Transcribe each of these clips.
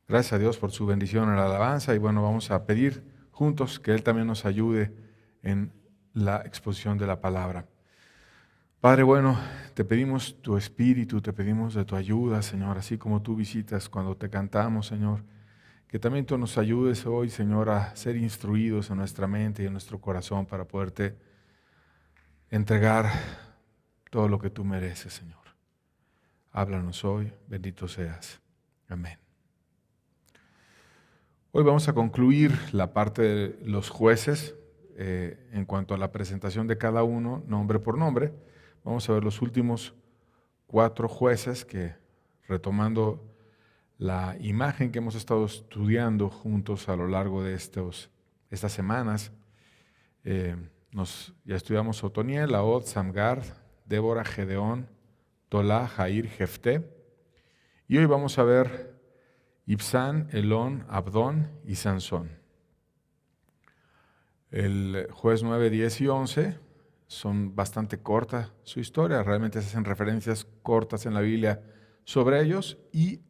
Gracias a Dios por su bendición en la alabanza y bueno, vamos a pedir juntos que Él también nos ayude en la exposición de la palabra. Padre bueno, te pedimos tu espíritu, te pedimos de tu ayuda, Señor, así como tú visitas cuando te cantamos, Señor, que también tú nos ayudes hoy, Señor, a ser instruidos en nuestra mente y en nuestro corazón para poderte entregar todo lo que tú mereces, Señor. Háblanos hoy, bendito seas. Amén. Hoy vamos a concluir la parte de los jueces en cuanto a la presentación de cada uno, nombre por nombre. Vamos a ver los últimos 4 jueces que, retomando la imagen que hemos estado estudiando juntos a lo largo de estas semanas, ya estudiamos Otoniel, Ahod, Samgar, Débora, Gedeón, Tolá, Jair, Jefté. Y hoy vamos a ver Ibsán, Elón, Abdón y Sansón. El juez 9, 10 y 11 son bastante cortas su historia, realmente se hacen referencias cortas en la Biblia sobre ellos y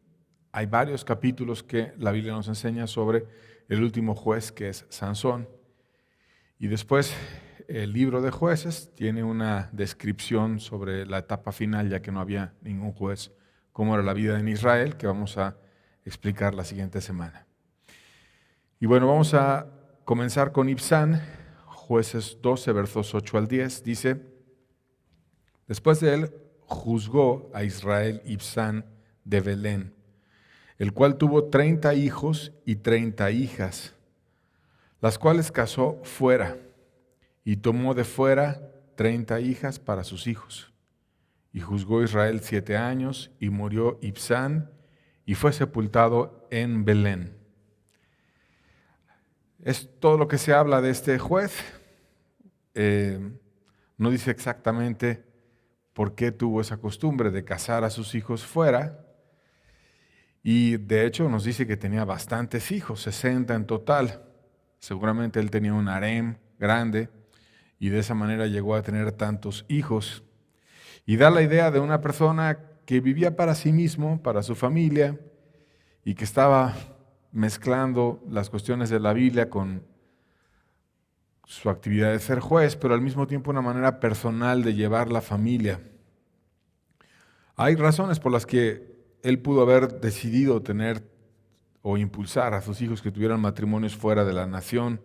hay varios capítulos que la Biblia nos enseña sobre el último juez que es Sansón. Y después el libro de jueces tiene una descripción sobre la etapa final, ya que no había ningún juez, cómo era la vida en Israel, que vamos a explicar la siguiente semana. Y bueno, vamos a comenzar con Ibsán, jueces 12, versos 8 al 10. Dice, después de él juzgó a Israel Ibsán de Belén, el cual tuvo 30 hijos y 30 hijas, las cuales casó fuera, y tomó de fuera 30 hijas para sus hijos. Y juzgó Israel 7 años, y murió Ibsán, y fue sepultado en Belén. Es todo lo que se habla de este juez. No dice exactamente por qué tuvo esa costumbre de casar a sus hijos fuera. Y de hecho nos dice que tenía bastantes hijos, 60 en total. Seguramente él tenía un harem grande y de esa manera llegó a tener tantos hijos. Y da la idea de una persona que vivía para sí mismo, para su familia, y que estaba mezclando las cuestiones de la Biblia con su actividad de ser juez, pero al mismo tiempo una manera personal de llevar la familia. Hay razones por las que él pudo haber decidido tener o impulsar a sus hijos que tuvieran matrimonios fuera de la nación.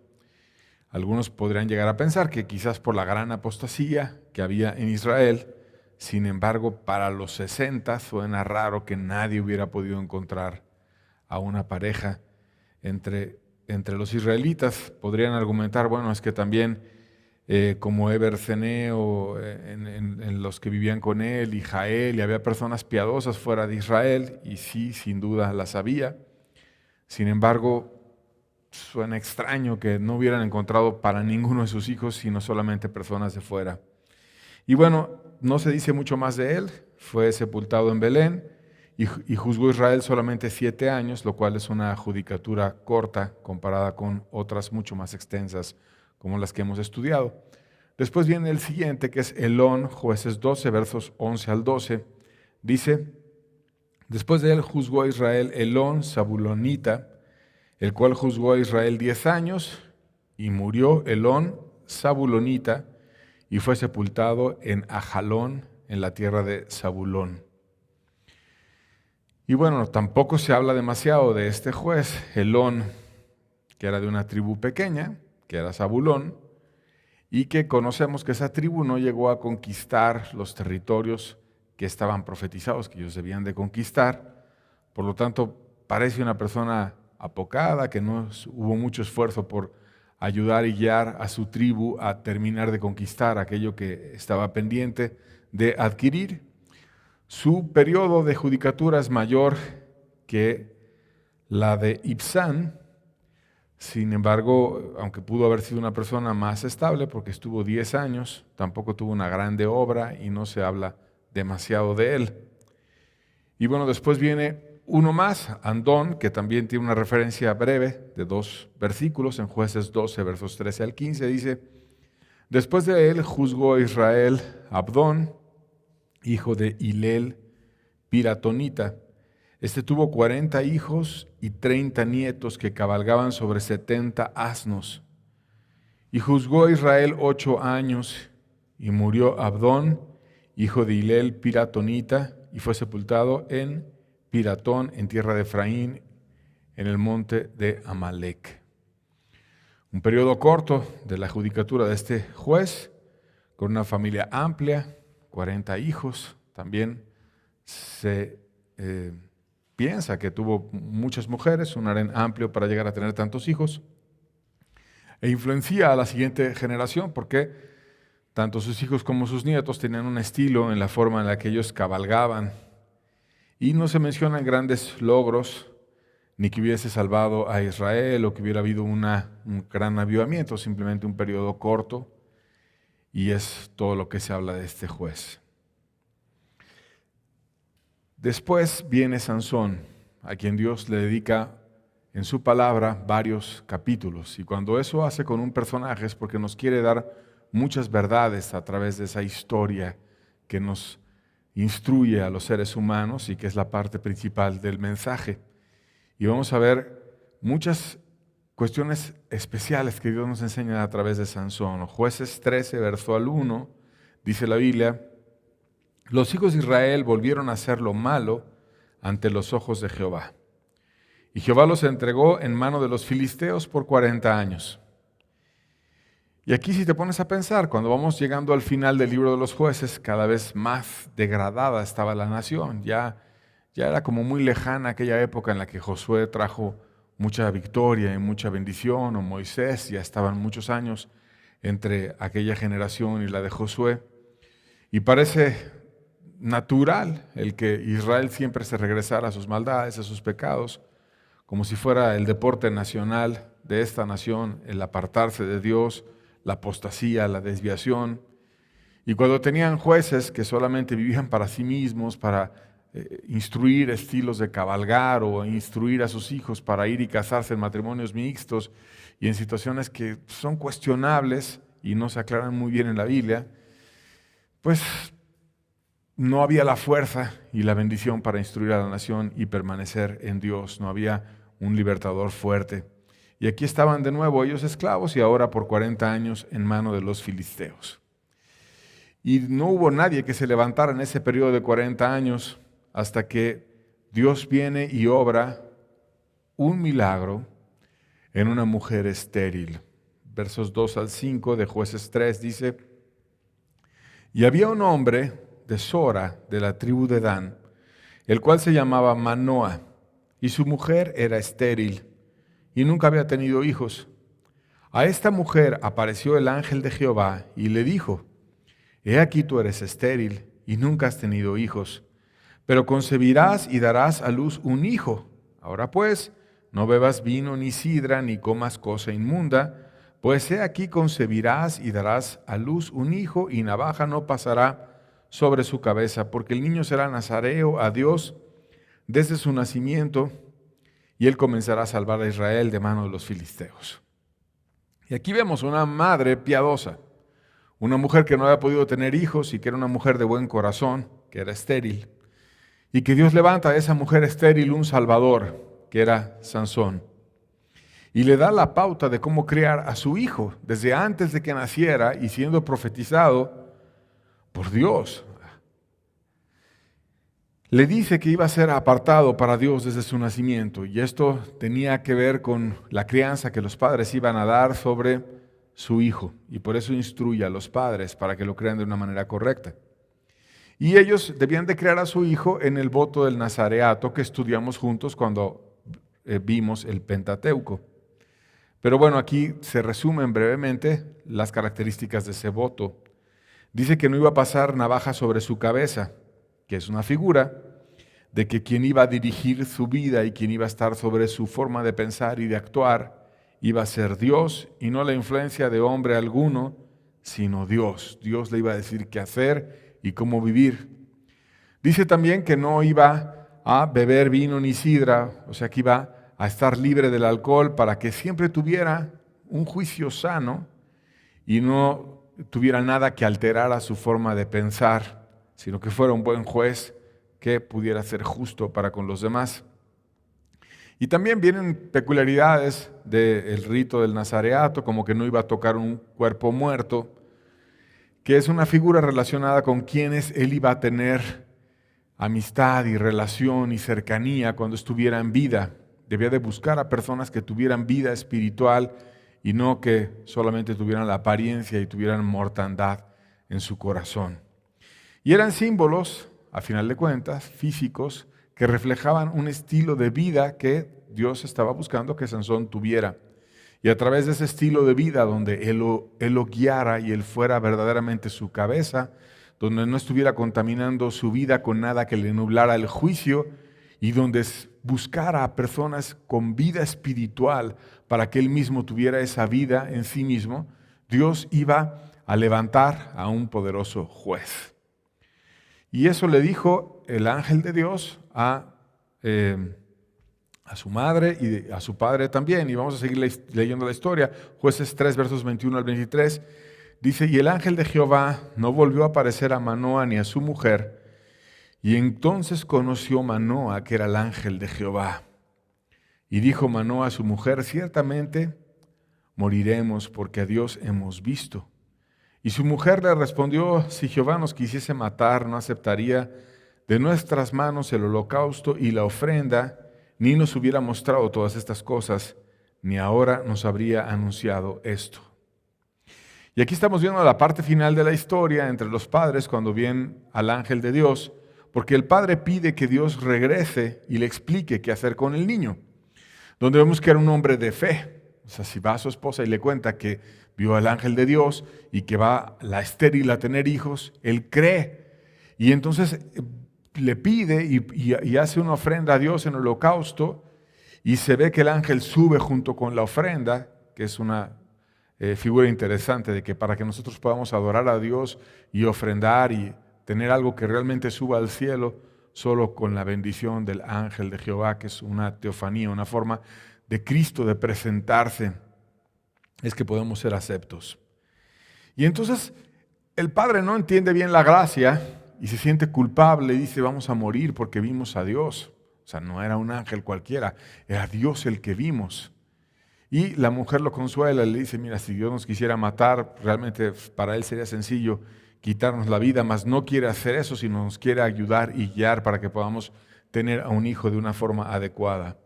Algunos podrían llegar a pensar que quizás por la gran apostasía que había en Israel. Sin embargo, para los 60 suena raro que nadie hubiera podido encontrar a una pareja entre los israelitas. Podrían argumentar, bueno, es que también como Eber Ceneo, en los que vivían con él, y Jael, y había personas piadosas fuera de Israel, y sí, sin duda las había. Sin embargo, suena extraño que no hubieran encontrado para ninguno de sus hijos, sino solamente personas de fuera. Y bueno, no se dice mucho más de él. Fue sepultado en Belén y juzgó Israel solamente 7 años, lo cual es una judicatura corta comparada con otras mucho más extensas como las que hemos estudiado. Después viene el siguiente, que es Elón, jueces 12, versos 11 al 12. Dice, después de él juzgó a Israel Elón, Zabulonita, el cual juzgó a Israel 10 años, y murió Elón, Zabulonita, y fue sepultado en Ajalón, en la tierra de Zabulón. Y bueno, tampoco se habla demasiado de este juez, Elón, que era de una tribu pequeña, que era Zabulón, y que conocemos que esa tribu no llegó a conquistar los territorios que estaban profetizados, que ellos debían de conquistar. Por lo tanto, parece una persona apocada, que no hubo mucho esfuerzo por ayudar y guiar a su tribu a terminar de conquistar aquello que estaba pendiente de adquirir. Su periodo de judicatura es mayor que la de Ibsán. Sin embargo, aunque pudo haber sido una persona más estable porque estuvo 10 años, tampoco tuvo una grande obra y no se habla demasiado de él. Y bueno, después viene uno más, Andón, que también tiene una referencia breve de 2 versículos en Jueces 12, versos 13 al 15, dice, después de él juzgó a Israel Abdón, hijo de Hilel, Piratonita, Este tuvo 40 hijos y 30 nietos que cabalgaban sobre 70 asnos. Y juzgó a Israel 8 años, y murió Abdón, hijo de Hilel Piratonita, y fue sepultado en Piratón, en tierra de Efraín, en el monte de Amalec. Un periodo corto de la judicatura de este juez, con una familia amplia, 40 hijos. También se piensa que tuvo muchas mujeres, un harén amplio para llegar a tener tantos hijos, e influencia a la siguiente generación porque tanto sus hijos como sus nietos tenían un estilo en la forma en la que ellos cabalgaban, y no se mencionan grandes logros, ni que hubiese salvado a Israel o que hubiera habido un gran avivamiento, simplemente un periodo corto, y es todo lo que se habla de este juez. Después viene Sansón, a quien Dios le dedica en su palabra varios capítulos, y cuando eso hace con un personaje es porque nos quiere dar muchas verdades a través de esa historia que nos instruye a los seres humanos y que es la parte principal del mensaje. Y vamos a ver muchas cuestiones especiales que Dios nos enseña a través de Sansón. Jueces 13, verso al 1, dice la Biblia: los hijos de Israel volvieron a hacer lo malo ante los ojos de Jehová. Y Jehová los entregó en mano de los filisteos por 40 años. Y aquí si te pones a pensar, cuando vamos llegando al final del libro de los jueces, cada vez más degradada estaba la nación. Ya era como muy lejana aquella época en la que Josué trajo mucha victoria y mucha bendición, o Moisés, ya estaban muchos años entre aquella generación y la de Josué. Y parece natural el que Israel siempre se regresara a sus maldades, a sus pecados, como si fuera el deporte nacional de esta nación, el apartarse de Dios, la apostasía, la desviación. Y cuando tenían jueces que solamente vivían para sí mismos, para instruir estilos de cabalgar o instruir a sus hijos para ir y casarse en matrimonios mixtos y en situaciones que son cuestionables y no se aclaran muy bien en la Biblia, pues no había la fuerza y la bendición para instruir a la nación y permanecer en Dios. No había un libertador fuerte. Y aquí estaban de nuevo ellos esclavos y ahora por 40 años en mano de los filisteos. Y no hubo nadie que se levantara en ese periodo de 40 años hasta que Dios viene y obra un milagro en una mujer estéril. Versos 2 al 5 de Jueces 3 dice: y había un hombre de Sora, de la tribu de Dan, el cual se llamaba Manoa, y su mujer era estéril, y nunca había tenido hijos. A esta mujer apareció el ángel de Jehová y le dijo: he aquí tú eres estéril y nunca has tenido hijos, pero concebirás y darás a luz un hijo. Ahora pues, no bebas vino ni sidra ni comas cosa inmunda, pues he aquí concebirás y darás a luz un hijo, y navaja no pasará sobre su cabeza, porque el niño será nazareo a Dios desde su nacimiento, y él comenzará a salvar a Israel de mano de los filisteos. Y aquí vemos una madre piadosa, una mujer que no había podido tener hijos y que era una mujer de buen corazón, que era estéril, y que Dios levanta a esa mujer estéril un salvador, que era Sansón, y le da la pauta de cómo criar a su hijo desde antes de que naciera y siendo profetizado por Dios. Le dice que iba a ser apartado para Dios desde su nacimiento, y esto tenía que ver con la crianza que los padres iban a dar sobre su hijo, y por eso instruye a los padres para que lo crean de una manera correcta. Y ellos debían de criar a su hijo en el voto del nazareato que estudiamos juntos cuando vimos el Pentateuco. Pero bueno, aquí se resumen brevemente las características de ese voto. Dice que no iba a pasar navaja sobre su cabeza, que es una figura de que quien iba a dirigir su vida y quien iba a estar sobre su forma de pensar y de actuar iba a ser Dios, y no la influencia de hombre alguno, sino Dios. Dios le iba a decir qué hacer y cómo vivir. Dice también que no iba a beber vino ni sidra, o sea que iba a estar libre del alcohol para que siempre tuviera un juicio sano y no tuviera nada que alterara su forma de pensar, sino que fuera un buen juez que pudiera ser justo para con los demás. Y también vienen peculiaridades del rito del nazareato, como que no iba a tocar un cuerpo muerto, que es una figura relacionada con quienes él iba a tener amistad y relación y cercanía cuando estuviera en vida. Debía de buscar a personas que tuvieran vida espiritual y no que solamente tuvieran la apariencia y tuvieran mortandad en su corazón. Y eran símbolos, a final de cuentas, físicos, que reflejaban un estilo de vida que Dios estaba buscando que Sansón tuviera. Y a través de ese estilo de vida donde él lo guiara y él fuera verdaderamente su cabeza, donde no estuviera contaminando su vida con nada que le nublara el juicio y donde buscara a personas con vida espiritual para que él mismo tuviera esa vida en sí mismo, Dios iba a levantar a un poderoso juez. Y eso le dijo el ángel de Dios a su madre y a su padre también. Y vamos a seguir leyendo la historia. Jueces 3, versos 21 al 23. Dice, y el ángel de Jehová no volvió a aparecer a Manoa ni a su mujer. Y entonces conoció Manoa que era el ángel de Jehová. Y dijo Manoa a su mujer, ciertamente moriremos porque a Dios hemos visto. Y su mujer le respondió, si Jehová nos quisiese matar, no aceptaría de nuestras manos el holocausto y la ofrenda, ni nos hubiera mostrado todas estas cosas, ni ahora nos habría anunciado esto. Y aquí estamos viendo la parte final de la historia entre los padres cuando vienen al ángel de Dios, porque el padre pide que Dios regrese y le explique qué hacer con el niño, donde vemos que era un hombre de fe. O sea, si va a su esposa y le cuenta que vio al ángel de Dios y que va la estéril a tener hijos, él cree. Y entonces le pide y hace una ofrenda a Dios en el holocausto y se ve que el ángel sube junto con la ofrenda, que es una figura interesante de que para que nosotros podamos adorar a Dios y ofrendar y tener algo que realmente suba al cielo, solo con la bendición del ángel de Jehová, que es una teofanía, una forma de Cristo de presentarse, es que podemos ser aceptos. Y entonces el padre no entiende bien la gracia y se siente culpable y dice, vamos a morir porque vimos a Dios. O sea, no era un ángel cualquiera, era Dios el que vimos. Y la mujer lo consuela, le dice, mira, si Dios nos quisiera matar, realmente para Él sería sencillo quitarnos la vida, mas no quiere hacer eso, sino nos quiere ayudar y guiar para que podamos tener a un hijo de una forma adecuada.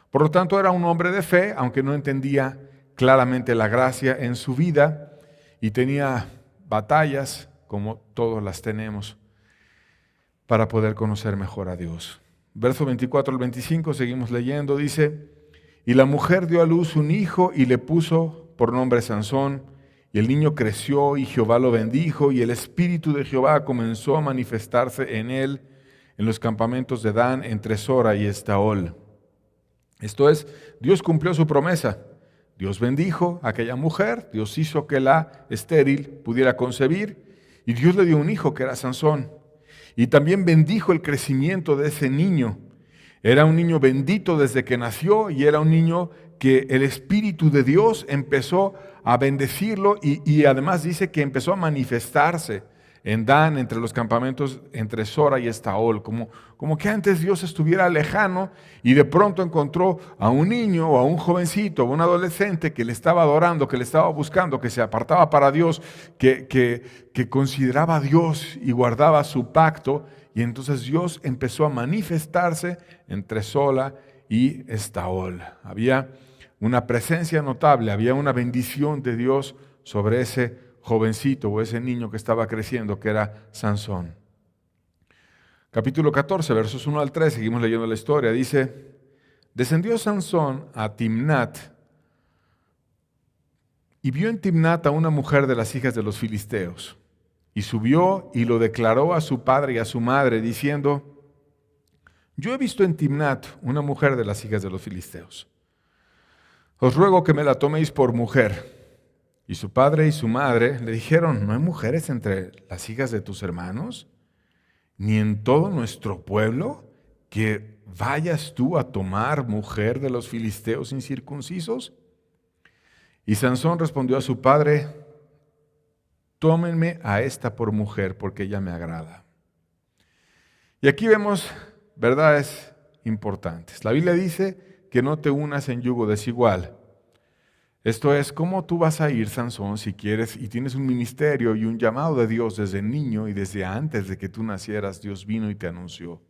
Por lo tanto, era un hombre de fe, aunque no entendía claramente la gracia en su vida y tenía batallas, como todos las tenemos, para poder conocer mejor a Dios. Verso 24 al 25, seguimos leyendo, dice, y la mujer dio a luz un hijo y le puso por nombre Sansón, y el niño creció y Jehová lo bendijo, y el espíritu de Jehová comenzó a manifestarse en él en los campamentos de Dan, entre Sora y Estaol. Esto es, Dios cumplió su promesa. Dios bendijo a aquella mujer, Dios hizo que la estéril pudiera concebir, y Dios le dio un hijo que era Sansón. Y también bendijo el crecimiento de ese niño. Era un niño bendito desde que nació y era un niño que el Espíritu de Dios empezó a bendecirlo y además dice que empezó a manifestarse en Dan, entre los campamentos, entre Sora y Estaol, como que antes Dios estuviera lejano y de pronto encontró a un niño o a un jovencito o un adolescente que le estaba adorando, que le estaba buscando, que se apartaba para Dios, que consideraba a Dios y guardaba su pacto. Y entonces Dios empezó a manifestarse entre Sora y Estaol. Había una presencia notable, había una bendición de Dios sobre ese jovencito o ese niño que estaba creciendo, que era Sansón. Capítulo 14, versos 1 al 3, seguimos leyendo la historia. Dice, descendió Sansón a Timnat y vio en Timnat a una mujer de las hijas de los filisteos. Y subió y lo declaró a su padre y a su madre, diciendo, yo he visto en Timnat una mujer de las hijas de los filisteos. Os ruego que me la toméis por mujer. Y su padre y su madre le dijeron, ¿no hay mujeres entre las hijas de tus hermanos? ¿Ni en todo nuestro pueblo que vayas tú a tomar mujer de los filisteos incircuncisos? Y Sansón respondió a su padre, tómenme a esta por mujer porque ella me agrada. Y aquí vemos verdades importantes. La Biblia dice que no te unas en yugo desigual. Esto es, ¿cómo tú vas a ir, Sansón, si quieres y tienes un ministerio y un llamado de Dios desde niño y desde antes de que tú nacieras, Dios vino y te anunció?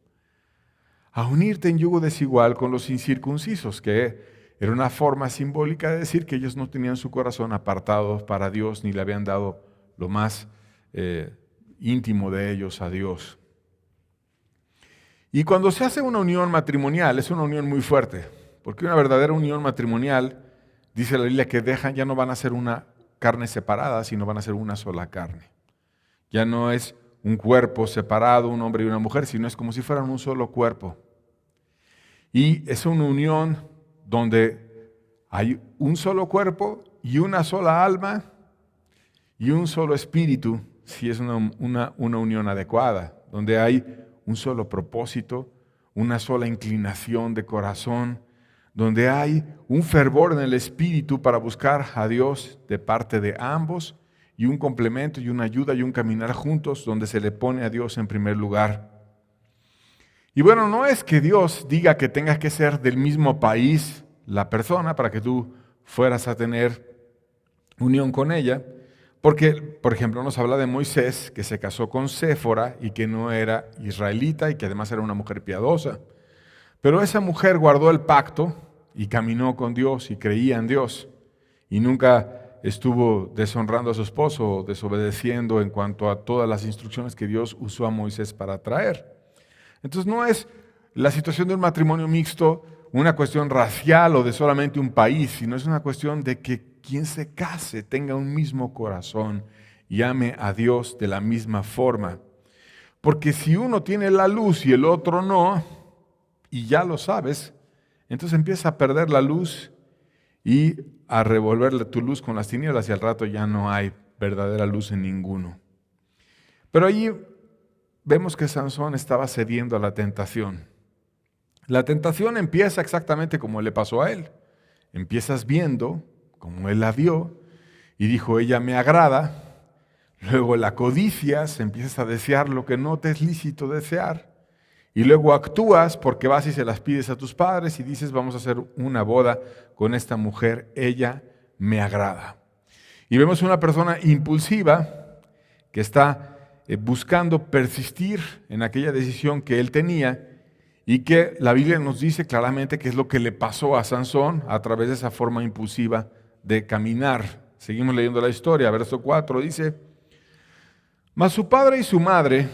A unirte en yugo desigual con los incircuncisos, que era una forma simbólica de decir que ellos no tenían su corazón apartado para Dios ni le habían dado lo más íntimo de ellos a Dios. Y cuando se hace una unión matrimonial, es una unión muy fuerte, porque una verdadera unión matrimonial, dice la Biblia, que ya no van a ser una carne separada, sino van a ser una sola carne. Ya no es un cuerpo separado, un hombre y una mujer, sino es como si fueran un solo cuerpo. Y es una unión donde hay un solo cuerpo y una sola alma y un solo espíritu, si es una unión adecuada, donde hay un solo propósito, una sola inclinación de corazón, donde hay un fervor en el espíritu para buscar a Dios de parte de ambos y un complemento y una ayuda y un caminar juntos donde se le pone a Dios en primer lugar. Y bueno, no es que Dios diga que tengas que ser del mismo país la persona para que tú fueras a tener unión con ella, porque, por ejemplo, nos habla de Moisés, que se casó con Séfora y que no era israelita y que además era una mujer piadosa. Pero esa mujer guardó el pacto y caminó con Dios y creía en Dios y nunca estuvo deshonrando a su esposo o desobedeciendo en cuanto a todas las instrucciones que Dios usó a Moisés para traer. Entonces no es la situación de un matrimonio mixto una cuestión racial o de solamente un país, sino es una cuestión de que quien se case tenga un mismo corazón y ame a Dios de la misma forma. Porque si uno tiene la luz y el otro no, y ya lo sabes, entonces empieza a perder la luz y a revolver tu luz con las tinieblas y al rato ya no hay verdadera luz en ninguno. Pero allí vemos que Sansón estaba cediendo a la tentación. La tentación empieza exactamente como le pasó a él. Empiezas viendo como él la vio y dijo, ella me agrada. Luego la codicias, empiezas a desear lo que no te es lícito desear. Y luego actúas porque vas y se las pides a tus padres y dices, vamos a hacer una boda con esta mujer, ella me agrada. Y vemos una persona impulsiva que está buscando persistir en aquella decisión que él tenía y que la Biblia nos dice claramente que es lo que le pasó a Sansón a través de esa forma impulsiva de caminar. Seguimos leyendo la historia, verso 4 dice, mas su padre y su madre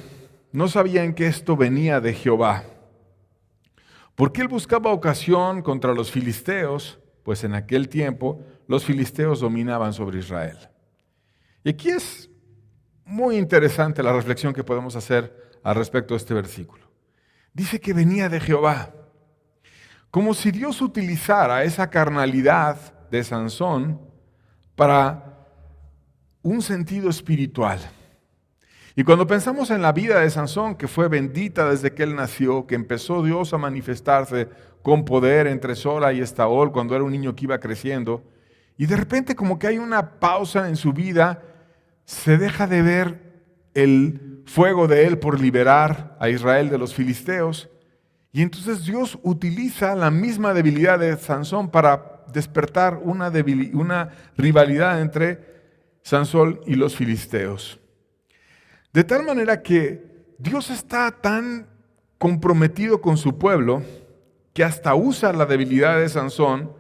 no sabían que esto venía de Jehová, porque él buscaba ocasión contra los filisteos, pues en aquel tiempo los filisteos dominaban sobre Israel. Y aquí es muy interesante la reflexión que podemos hacer al respecto de este versículo. Dice que venía de Jehová, como si Dios utilizara esa carnalidad de Sansón para un sentido espiritual. Y cuando pensamos en la vida de Sansón, que fue bendita desde que él nació, que empezó Dios a manifestarse con poder entre Sora y Estaol cuando era un niño que iba creciendo, y de repente como que hay una pausa en su vida, se deja de ver el fuego de él por liberar a Israel de los filisteos, y entonces Dios utiliza la misma debilidad de Sansón para despertar una rivalidad entre Sansón y los filisteos. De tal manera que Dios está tan comprometido con su pueblo que hasta usa la debilidad de Sansón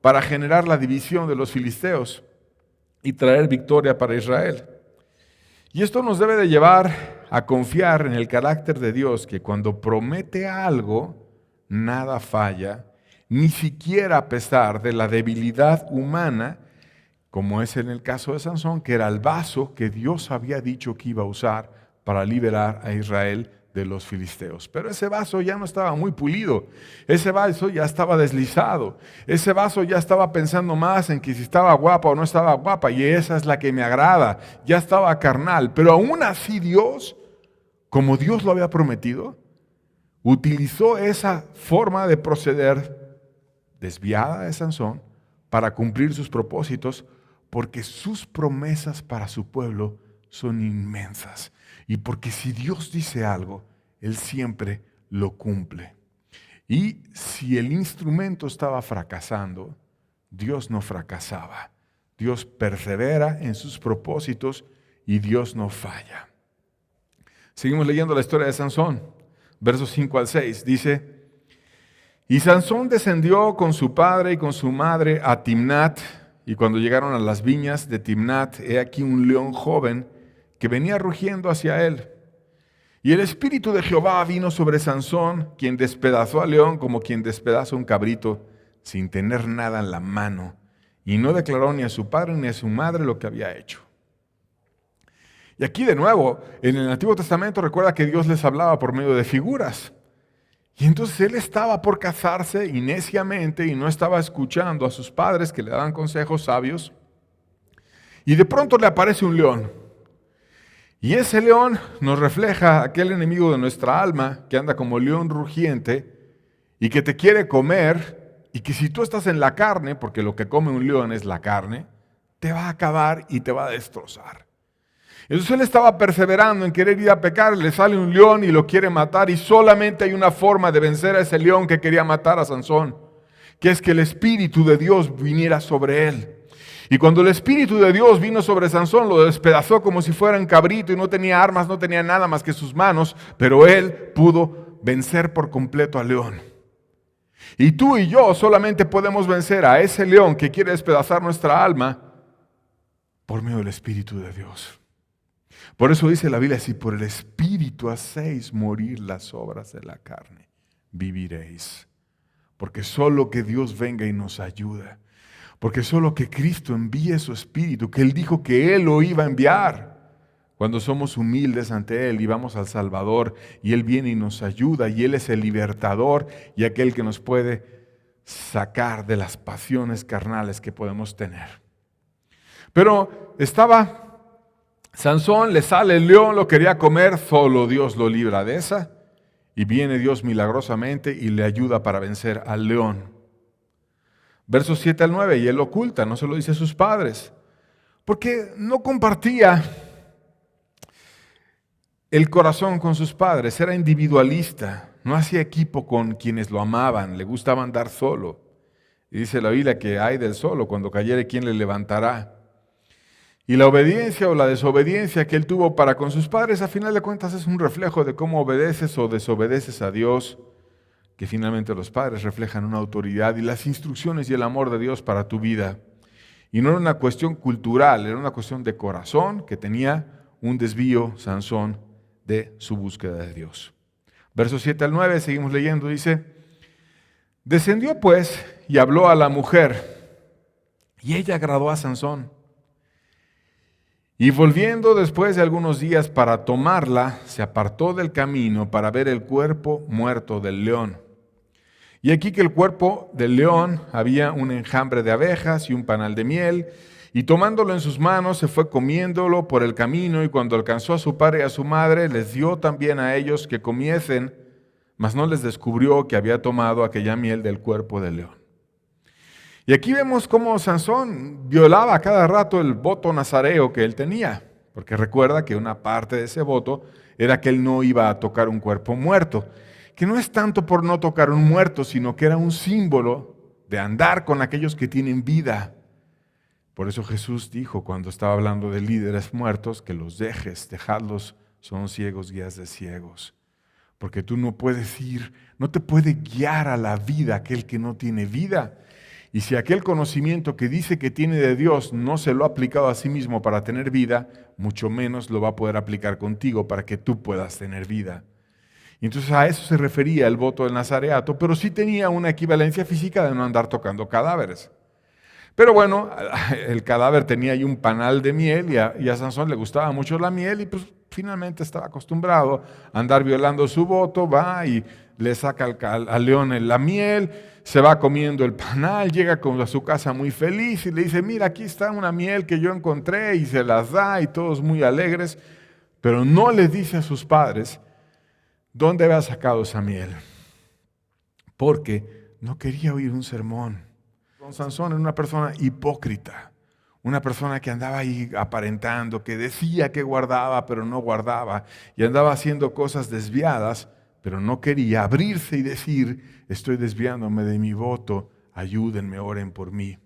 para generar la división de los filisteos y traer victoria para Israel. Y esto nos debe de llevar a confiar en el carácter de Dios, que cuando promete algo, nada falla, ni siquiera a pesar de la debilidad humana, como es en el caso de Sansón, que era el vaso que Dios había dicho que iba a usar para liberar a Israel de los filisteos. Pero ese vaso ya no estaba muy pulido, ese vaso ya estaba deslizado, ese vaso ya estaba pensando más en que si estaba guapa o no estaba guapa, y esa es la que me agrada, ya estaba carnal, pero aún así Dios, como Dios lo había prometido, utilizó esa forma de proceder desviada de Sansón para cumplir sus propósitos, porque sus promesas para su pueblo son inmensas. Y porque si Dios dice algo, Él siempre lo cumple. Y si el instrumento estaba fracasando, Dios no fracasaba. Dios persevera en sus propósitos y Dios no falla. Seguimos leyendo la historia de Sansón, versos 5 al 6. Dice: y Sansón descendió con su padre y con su madre a Timnat, y cuando llegaron a las viñas de Timnat, he aquí un león joven que venía rugiendo hacia él. Y el espíritu de Jehová vino sobre Sansón, quien despedazó al león como quien despedaza un cabrito, sin tener nada en la mano, y no declaró ni a su padre ni a su madre lo que había hecho. Y aquí de nuevo, en el Antiguo Testamento recuerda que Dios les hablaba por medio de figuras. Y entonces él estaba por casarse y neciamente y no estaba escuchando a sus padres que le daban consejos sabios. Y de pronto le aparece un león. Y ese león nos refleja aquel enemigo de nuestra alma que anda como león rugiente y que te quiere comer, y que si tú estás en la carne, porque lo que come un león es la carne, te va a acabar y te va a destrozar. Entonces él estaba perseverando en querer ir a pecar, le sale un león y lo quiere matar, y solamente hay una forma de vencer a ese león que quería matar a Sansón, que es que el Espíritu de Dios viniera sobre él. Y cuando el Espíritu de Dios vino sobre Sansón, lo despedazó como si fuera un cabrito y no tenía armas, no tenía nada más que sus manos, pero él pudo vencer por completo al león. Y tú y yo solamente podemos vencer a ese león que quiere despedazar nuestra alma por medio del Espíritu de Dios. Por eso dice la Biblia: si por el Espíritu hacéis morir las obras de la carne, viviréis. Porque solo que Dios venga y nos ayuda. Porque solo que Cristo envíe su Espíritu, que Él dijo que Él lo iba a enviar. Cuando somos humildes ante Él y vamos al Salvador, y Él viene y nos ayuda, y Él es el libertador y aquel que nos puede sacar de las pasiones carnales que podemos tener. Pero Sansón, le sale el león, lo quería comer, solo Dios lo libra de esa, y viene Dios milagrosamente y le ayuda para vencer al león. Versos 7 al 9, y él lo oculta, no se lo dice a sus padres, porque no compartía el corazón con sus padres, era individualista, no hacía equipo con quienes lo amaban, le gustaba andar solo. Y dice la Biblia que ay del solo, cuando cayere, ¿quién le levantará? Y la obediencia o la desobediencia que él tuvo para con sus padres, a final de cuentas es un reflejo de cómo obedeces o desobedeces a Dios, que finalmente los padres reflejan una autoridad y las instrucciones y el amor de Dios para tu vida. Y no era una cuestión cultural, era una cuestión de corazón, que tenía un desvío Sansón de su búsqueda de Dios. Versos 7 al 9, seguimos leyendo, dice: descendió pues y habló a la mujer, y ella agradó a Sansón. Y volviendo después de algunos días para tomarla, se apartó del camino para ver el cuerpo muerto del león. Y aquí que el cuerpo del león había un enjambre de abejas y un panal de miel, y tomándolo en sus manos se fue comiéndolo por el camino, y cuando alcanzó a su padre y a su madre, les dio también a ellos que comiesen, mas no les descubrió que había tomado aquella miel del cuerpo del león. Y aquí vemos cómo Sansón violaba cada rato el voto nazareo que él tenía, porque recuerda que una parte de ese voto era que él no iba a tocar un cuerpo muerto, que no es tanto por no tocar un muerto, sino que era un símbolo de andar con aquellos que tienen vida. Por eso Jesús dijo cuando estaba hablando de líderes muertos, que los dejes, dejadlos, son ciegos guías de ciegos. Porque tú no puedes ir, no te puede guiar a la vida aquel que no tiene vida. Y si aquel conocimiento que dice que tiene de Dios no se lo ha aplicado a sí mismo para tener vida, mucho menos lo va a poder aplicar contigo para que tú puedas tener vida. Y entonces a eso se refería el voto del nazareato, pero sí tenía una equivalencia física de no andar tocando cadáveres. Pero bueno, el cadáver tenía ahí un panal de miel y a Sansón le gustaba mucho la miel y pues finalmente estaba acostumbrado a andar violando su voto, va y le saca al león la miel, se va comiendo el panal, llega a su casa muy feliz y le dice: mira, aquí está una miel que yo encontré, y se las da y todos muy alegres, pero no les dice a sus padres dónde había sacado esa miel, porque no quería oír un sermón. Don Sansón era una persona hipócrita, Una persona que andaba ahí aparentando, que decía que guardaba, pero no guardaba, y andaba haciendo cosas desviadas, pero no quería abrirse y decir, estoy desviándome de mi voto, ayúdenme, oren por mí.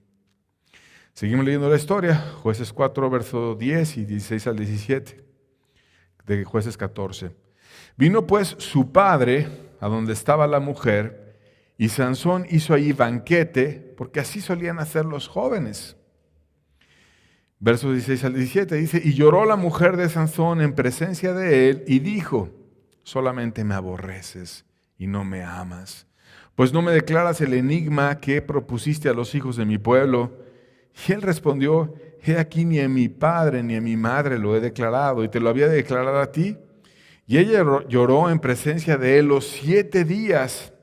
Seguimos leyendo la historia, Jueces 4, verso 10 y 16 al 17, de Jueces 14. Vino pues su padre a donde estaba la mujer, y Sansón hizo ahí banquete, porque así solían hacer los jóvenes. Versos 16 al 17 dice, y lloró la mujer de Sansón en presencia de él, y dijo, solamente me aborreces y no me amas, pues no me declaras el enigma que propusiste a los hijos de mi pueblo. Y él respondió, he aquí ni a mi padre ni a mi madre lo he declarado, y te lo había de declarar a ti. Y ella lloró en presencia de él los 7 días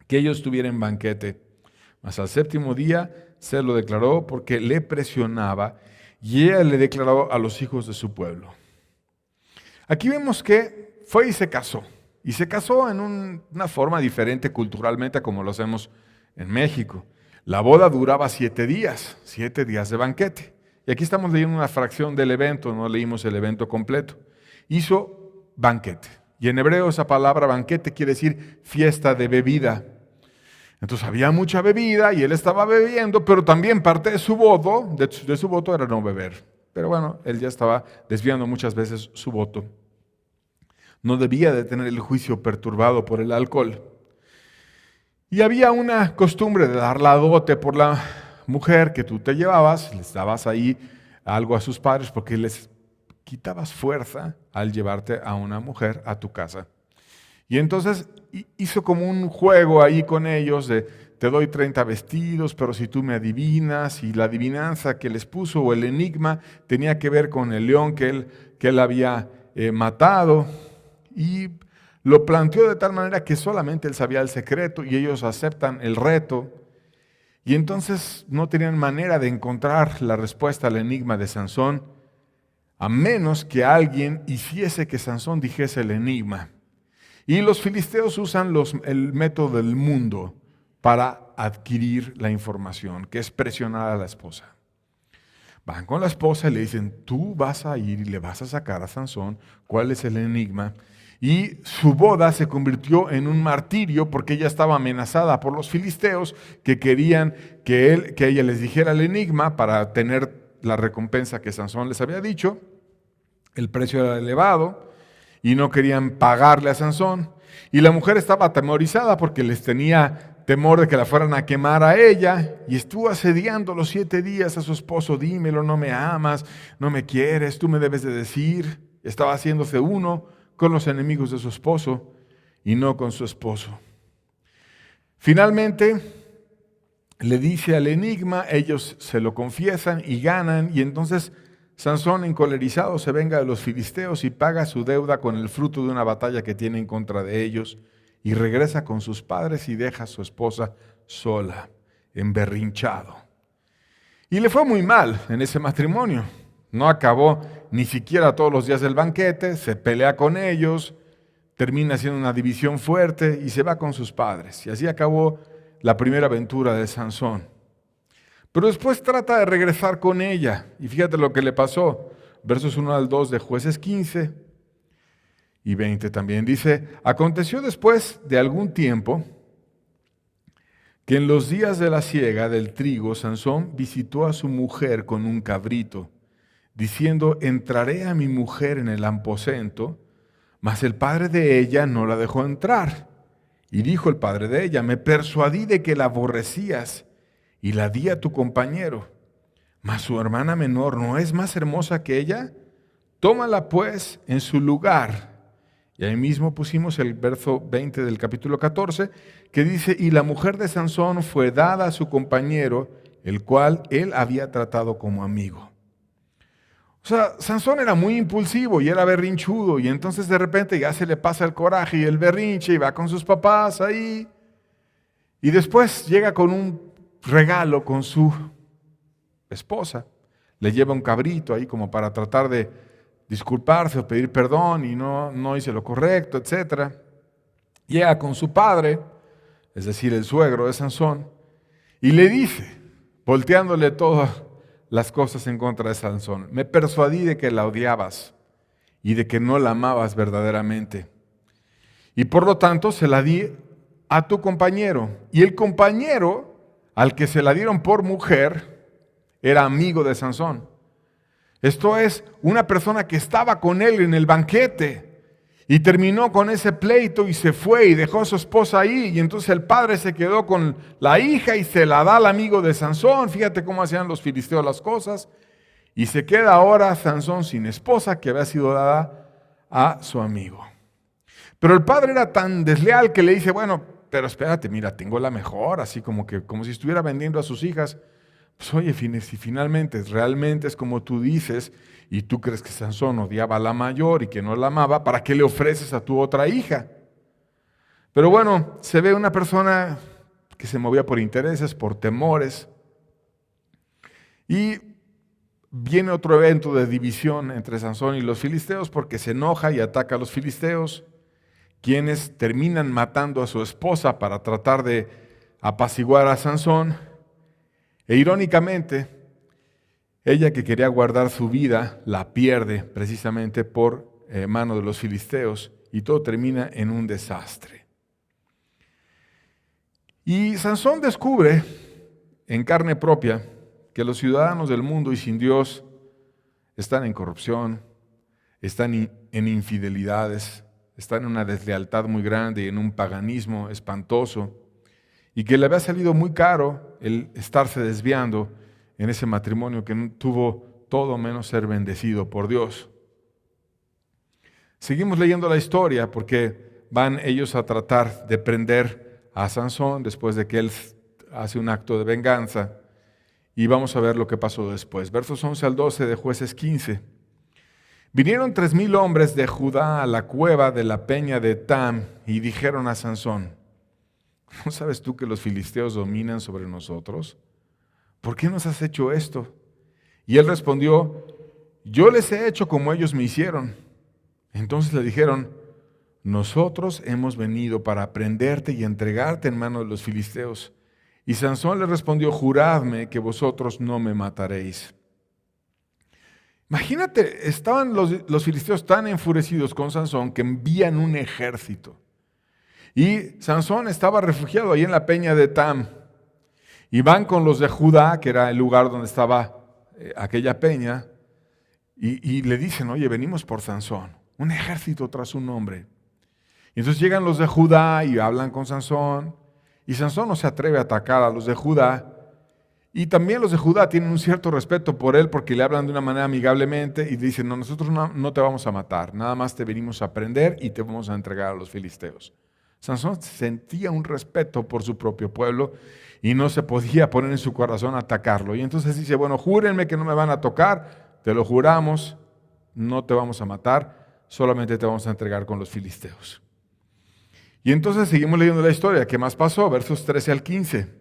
que ellos tuvieran banquete. Mas al 7º día se lo declaró porque le presionaba, y ella le declaró a los hijos de su pueblo. Aquí vemos que fue y se casó. Y se casó en una forma diferente culturalmente a como lo hacemos en México. La boda duraba 7 días, 7 días de banquete. Y aquí estamos leyendo una fracción del evento, no leímos el evento completo. Hizo banquete. Y en hebreo esa palabra banquete quiere decir fiesta de bebida. Entonces había mucha bebida y él estaba bebiendo, pero también parte de su voto era no beber. Pero bueno, él ya estaba desviando muchas veces su voto. No debía de tener el juicio perturbado por el alcohol. Y había una costumbre de dar la dote por la mujer que tú te llevabas, les dabas ahí algo a sus padres porque les quitabas fuerza al llevarte a una mujer a tu casa. Y entonces hizo como un juego ahí con ellos de te doy 30 vestidos, pero si tú me adivinas, y la adivinanza que les puso o el enigma tenía que ver con el león que él había matado, y lo planteó de tal manera que solamente él sabía el secreto y ellos aceptan el reto. Y entonces no tenían manera de encontrar la respuesta al enigma de Sansón, a menos que alguien hiciese que Sansón dijese el enigma. Y los filisteos usan el método del mundo para adquirir la información, que es presionar a la esposa. Van con la esposa y le dicen, tú vas a ir y le vas a sacar a Sansón cuál es el enigma. Y su boda se convirtió en un martirio porque ella estaba amenazada por los filisteos que querían que ella les dijera el enigma para tener la recompensa que Sansón les había dicho. El precio era elevado y no querían pagarle a Sansón. Y la mujer estaba atemorizada porque les tenía temor de que la fueran a quemar a ella, y estuvo asediando los 7 días a su esposo, dímelo, no me amas, no me quieres, tú me debes de decir. Estaba haciéndose uno con los enemigos de su esposo y no con su esposo. Finalmente le dice al enigma, ellos se lo confiesan y ganan, y entonces Sansón, encolerizado, se venga de los filisteos y paga su deuda con el fruto de una batalla que tiene en contra de ellos, y regresa con sus padres y deja a su esposa sola, emberrinchado. Y le fue muy mal en ese matrimonio. No acabó ni siquiera todos los días del banquete, se pelea con ellos, termina haciendo una división fuerte y se va con sus padres. Y así acabó la primera aventura de Sansón. Pero después trata de regresar con ella. Y fíjate lo que le pasó. Versos 1 al 2 de Jueces 15 y 20 también. Dice, aconteció después de algún tiempo que en los días de la siega del trigo, Sansón visitó a su mujer con un cabrito, diciendo, entraré a mi mujer en el aposento, mas el padre de ella no la dejó entrar. Y dijo el padre de ella, me persuadí de que la aborrecías y la di a tu compañero, mas su hermana menor no es más hermosa que ella, tómala pues en su lugar. Y ahí mismo pusimos el verso 20 del capítulo 14, que dice, y la mujer de Sansón fue dada a su compañero, el cual él había tratado como amigo. O sea, Sansón era muy impulsivo y era berrinchudo, y entonces de repente ya se le pasa el coraje y el berrinche y va con sus papás ahí, y después llega con un regalo con su esposa, le lleva un cabrito ahí como para tratar de disculparse o pedir perdón y no hice lo correcto, etc. Llega con su padre, es decir, el suegro de Sansón, y le dice, volteándole toda las cosas en contra de Sansón. Me persuadí de que la odiabas y de que no la amabas verdaderamente. Y por lo tanto se la di a tu compañero. Y el compañero al que se la dieron por mujer era amigo de Sansón. Esto es, una persona que estaba con él en el banquete y terminó con ese pleito y se fue y dejó a su esposa ahí. Y entonces el padre se quedó con la hija y se la da al amigo de Sansón. Fíjate cómo hacían los filisteos las cosas. Y se queda ahora Sansón sin esposa que había sido dada a su amigo. Pero el padre era tan desleal que le dice, bueno, pero espérate, mira, tengo la mejor, así como si estuviera vendiendo a sus hijas. Pues oye, si finalmente realmente es como tú dices y tú crees que Sansón odiaba a la mayor y que no la amaba, ¿para qué le ofreces a tu otra hija? Pero bueno, se ve una persona que se movía por intereses, por temores. Y viene otro evento de división entre Sansón y los filisteos porque se enoja y ataca a los filisteos, quienes terminan matando a su esposa para tratar de apaciguar a Sansón. E irónicamente, ella que quería guardar su vida, la pierde precisamente por mano de los filisteos y todo termina en un desastre. Y Sansón descubre en carne propia que los ciudadanos del mundo y sin Dios están en corrupción, están en infidelidades, están en una deslealtad muy grande y en un paganismo espantoso, y que le había salido muy caro el estarse desviando en ese matrimonio que tuvo todo menos ser bendecido por Dios. Seguimos leyendo la historia porque van ellos a tratar de prender a Sansón después de que él hace un acto de venganza, y vamos a ver lo que pasó después. Versos 11 al 12 de Jueces 15. Vinieron 3,000 hombres de Judá a la cueva de la peña de Tam y dijeron a Sansón, ¿no sabes tú que los filisteos dominan sobre nosotros? ¿Por qué nos has hecho esto? Y él respondió, yo les he hecho como ellos me hicieron. Entonces le dijeron, nosotros hemos venido para prenderte y entregarte en manos de los filisteos. Y Sansón le respondió, juradme que vosotros no me mataréis. Imagínate, estaban los filisteos tan enfurecidos con Sansón que envían un ejército. Y Sansón estaba refugiado ahí en la peña de Tam. Y van con los de Judá, que era el lugar donde estaba aquella peña, y le dicen, oye, venimos por Sansón, un ejército tras un hombre. Y entonces llegan los de Judá y hablan con Sansón, y Sansón no se atreve a atacar a los de Judá. Y también los de Judá tienen un cierto respeto por él porque le hablan de una manera amigablemente y dicen, no, nosotros no te vamos a matar, nada más te venimos a prender y te vamos a entregar a los filisteos. Sansón sentía un respeto por su propio pueblo y no se podía poner en su corazón a atacarlo. Y entonces dice, bueno, júrenme que no me van a tocar, te lo juramos, no te vamos a matar, solamente te vamos a entregar con los filisteos. Y entonces seguimos leyendo la historia. ¿Qué más pasó? Versos 13 al 15.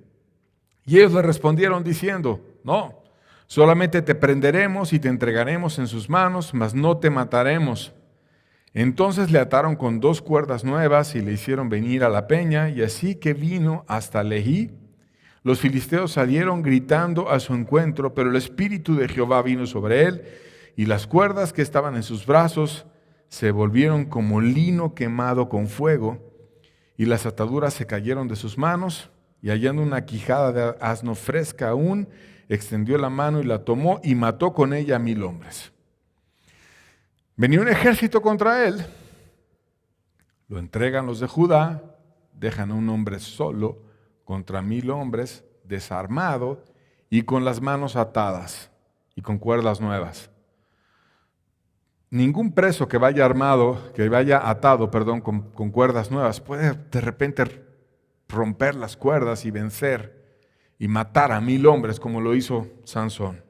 Y ellos le respondieron diciendo, no, solamente te prenderemos y te entregaremos en sus manos, mas no te mataremos. Entonces le ataron con 2 cuerdas nuevas y le hicieron venir a la peña, y así que vino hasta Lehi, los filisteos salieron gritando a su encuentro, pero el Espíritu de Jehová vino sobre él, y las cuerdas que estaban en sus brazos se volvieron como lino quemado con fuego, y las ataduras se cayeron de sus manos, y hallando una quijada de asno fresca aún, extendió la mano y la tomó y mató con ella a 1,000 hombres. Venía un ejército contra él, lo entregan los de Judá, dejan a un hombre solo contra 1,000 hombres, desarmado y con las manos atadas y con cuerdas nuevas. Ningún preso que vaya atado con cuerdas nuevas puede de repente romper las cuerdas y vencer y matar a 1,000 hombres como lo hizo Sansón.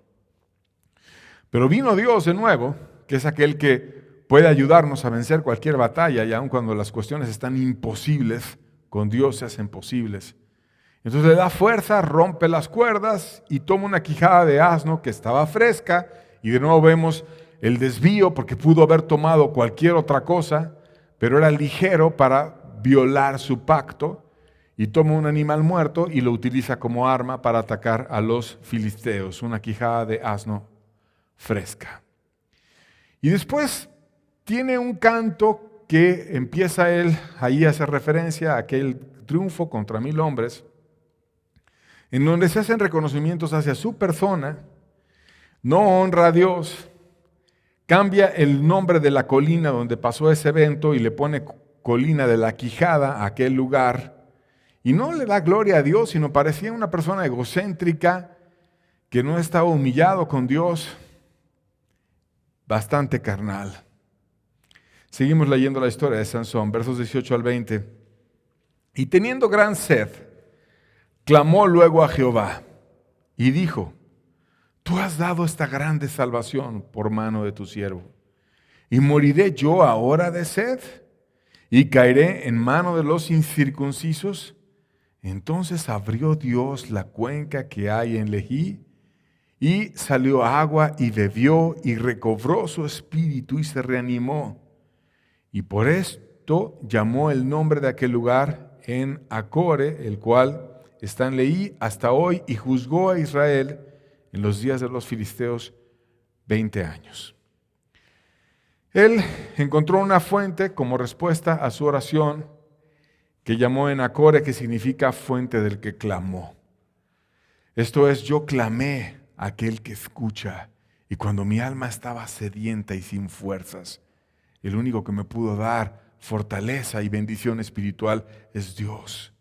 Pero vino Dios de nuevo, que es aquel que puede ayudarnos a vencer cualquier batalla, y aun cuando las cuestiones están imposibles, con Dios se hacen posibles. Entonces le da fuerza, rompe las cuerdas y toma una quijada de asno que estaba fresca, y de nuevo vemos el desvío porque pudo haber tomado cualquier otra cosa, pero era ligero para violar su pacto, y toma un animal muerto y lo utiliza como arma para atacar a los filisteos, una quijada de asno fresca. Y después tiene un canto que empieza él ahí a hacer referencia a aquel triunfo contra 1000 hombres, en donde se hacen reconocimientos hacia su persona, no honra a Dios, cambia el nombre de la colina donde pasó ese evento y le pone colina de la quijada a aquel lugar, y no le da gloria a Dios, sino parecía una persona egocéntrica que no estaba humillado con Dios, bastante carnal. Seguimos leyendo la historia de Sansón, versos 18 al 20. Y teniendo gran sed, clamó luego a Jehová y dijo: Tú has dado esta grande salvación por mano de tu siervo, ¿y moriré yo ahora de sed? ¿Y caeré en mano de los incircuncisos? Entonces abrió Dios la cuenca que hay en Lejí, y salió agua y bebió y recobró su espíritu y se reanimó. Y por esto llamó el nombre de aquel lugar En Acore, el cual está en Leí hasta hoy, y juzgó a Israel en los días de los filisteos 20 años. Él encontró una fuente como respuesta a su oración que llamó En Acore, que significa fuente del que clamó. Esto es, yo clamé a aquel que escucha, y cuando mi alma estaba sedienta y sin fuerzas, el único que me pudo dar fortaleza y bendición espiritual es Dios.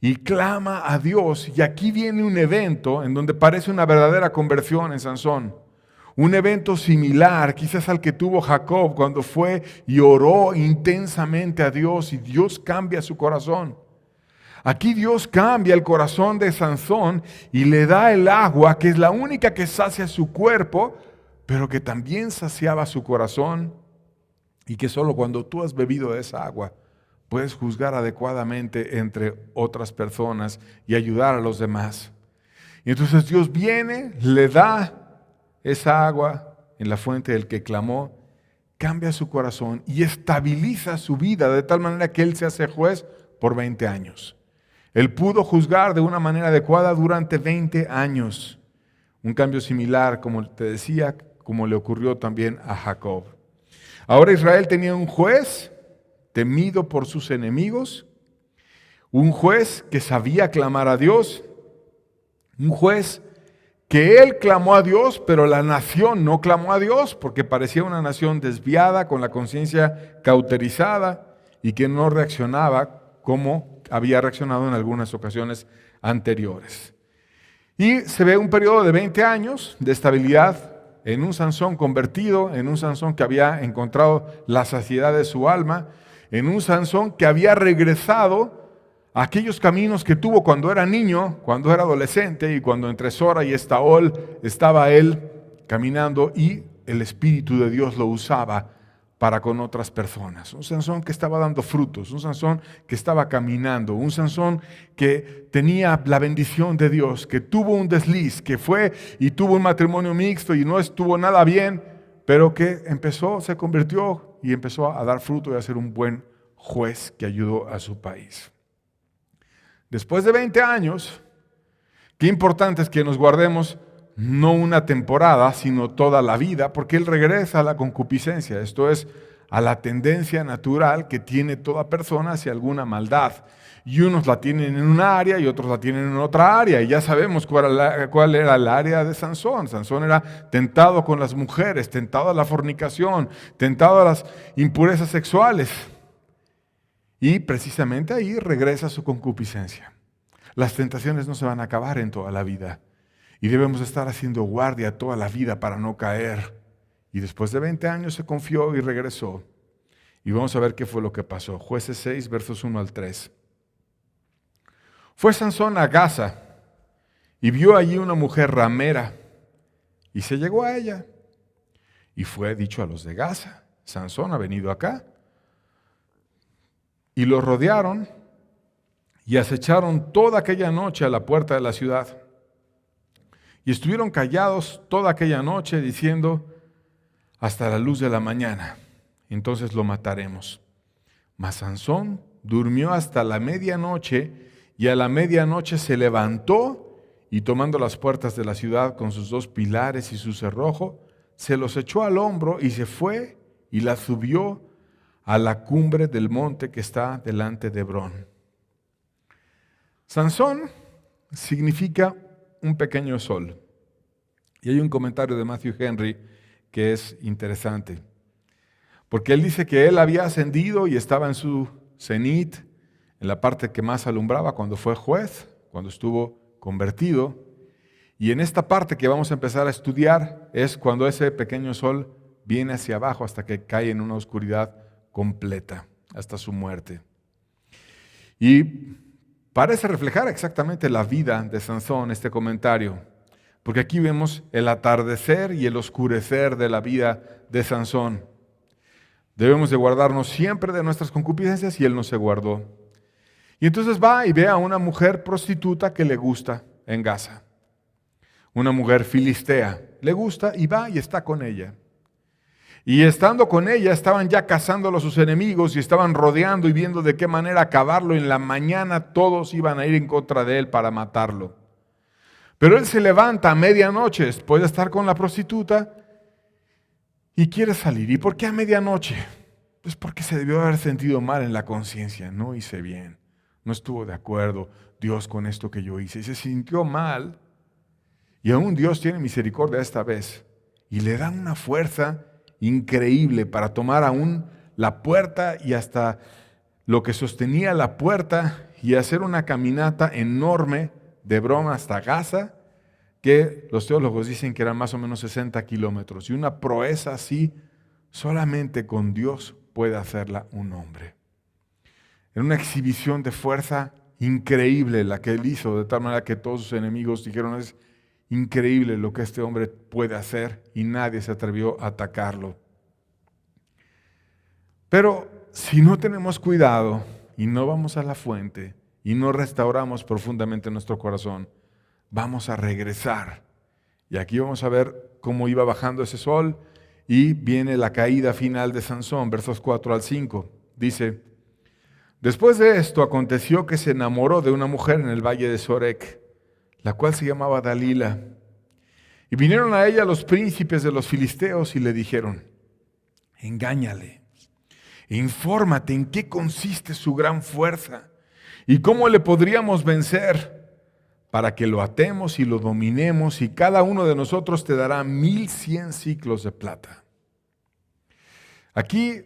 Y clama a Dios, y aquí viene un evento en donde parece una verdadera conversión en Sansón. Un evento similar quizás al que tuvo Jacob cuando fue y oró intensamente a Dios y Dios cambia su corazón. Aquí Dios cambia el corazón de Sansón y le da el agua, que es la única que sacia su cuerpo, pero que también saciaba su corazón, y que solo cuando tú has bebido esa agua puedes juzgar adecuadamente entre otras personas y ayudar a los demás. Y entonces Dios viene, le da esa agua en la fuente del que clamó, cambia su corazón y estabiliza su vida de tal manera que él se hace juez por 20 años. Él pudo juzgar de una manera adecuada durante 20 años. Un cambio similar, como te decía, como le ocurrió también a Jacob. Ahora Israel tenía un juez temido por sus enemigos, un juez que sabía clamar a Dios, un juez que él clamó a Dios, pero la nación no clamó a Dios porque parecía una nación desviada, con la conciencia cauterizada y que no reaccionaba como había reaccionado en algunas ocasiones anteriores. Y se ve un periodo de 20 años de estabilidad en un Sansón convertido, en un Sansón que había encontrado la saciedad de su alma, en un Sansón que había regresado a aquellos caminos que tuvo cuando era niño, cuando era adolescente y cuando entre Sora y Estaol estaba él caminando y el Espíritu de Dios lo usaba para con otras personas. Un Sansón que estaba dando frutos, un Sansón que estaba caminando, un Sansón que tenía la bendición de Dios, que tuvo un desliz, que fue y tuvo un matrimonio mixto y no estuvo nada bien, pero que se convirtió y empezó a dar fruto y a ser un buen juez que ayudó a su país. Después de 20 años, qué importante es que nos guardemos no una temporada, sino toda la vida, porque él regresa a la concupiscencia, esto es, a la tendencia natural que tiene toda persona hacia alguna maldad. Y unos la tienen en una área y otros la tienen en otra área, y ya sabemos cuál era el área de Sansón. Sansón era tentado con las mujeres, tentado a la fornicación, tentado a las impurezas sexuales. Y precisamente ahí regresa su concupiscencia. Las tentaciones no se van a acabar en toda la vida. Y debemos estar haciendo guardia toda la vida para no caer. Y después de 20 años se confió y regresó. Y vamos a ver qué fue lo que pasó. Jueces 6, versos 1 al 3. Fue Sansón a Gaza y vio allí una mujer ramera y se llegó a ella. Y fue dicho a los de Gaza: Sansón ha venido acá. Y lo rodearon y acecharon toda aquella noche a la puerta de la ciudad. Y estuvieron callados toda aquella noche diciendo: hasta la luz de la mañana, entonces lo mataremos. Mas Sansón durmió hasta la medianoche Y a la medianoche se levantó y tomando las puertas de la ciudad con sus 2 pilares y su cerrojo, se los echó al hombro y se fue y la subió a la cumbre del monte que está delante de Hebrón. Sansón significa un pequeño sol. Y hay un comentario de Matthew Henry que es interesante. Porque él dice que él había ascendido y estaba en su cenit, en la parte que más alumbraba cuando fue juez, cuando estuvo convertido. Y en esta parte que vamos a empezar a estudiar es cuando ese pequeño sol viene hacia abajo hasta que cae en una oscuridad completa, hasta su muerte. Y parece reflejar exactamente la vida de Sansón este comentario, porque aquí vemos el atardecer y el oscurecer de la vida de Sansón. Debemos de guardarnos siempre de nuestras concupiscencias y él no se guardó. Y entonces va y ve a una mujer prostituta que le gusta en Gaza. Una mujer filistea. Le gusta y va y está con ella. Y estando con ella estaban ya cazándolo a sus enemigos y estaban rodeando y viendo de qué manera acabarlo. En la mañana todos iban a ir en contra de él para matarlo. Pero él se levanta a medianoche después de estar con la prostituta y quiere salir. ¿Y por qué a medianoche? Pues porque se debió haber sentido mal en la conciencia. No hice bien. No estuvo de acuerdo Dios con esto que yo hice. Y se sintió mal. Y aún Dios tiene misericordia esta vez. Y le da una fuerza increíble para tomar aún la puerta y hasta lo que sostenía la puerta y hacer una caminata enorme de Hebrón hasta Gaza, que los teólogos dicen que eran más o menos 60 kilómetros. Y una proeza así, solamente con Dios puede hacerla un hombre. Era una exhibición de fuerza increíble la que él hizo, de tal manera que todos sus enemigos dijeron, es increíble lo que este hombre puede hacer, y nadie se atrevió a atacarlo. Pero si no tenemos cuidado y no vamos a la fuente y no restauramos profundamente nuestro corazón, vamos a regresar. Y aquí vamos a ver cómo iba bajando ese sol y viene la caída final de Sansón, versos 4 al 5. Dice, después de esto aconteció que se enamoró de una mujer en el valle de Sorek, la cual se llamaba Dalila. Y vinieron a ella los príncipes de los filisteos y le dijeron, engáñale, infórmate en qué consiste su gran fuerza y cómo le podríamos vencer, para que lo atemos y lo dominemos, y cada uno de nosotros te dará 1100 siclos de plata. Aquí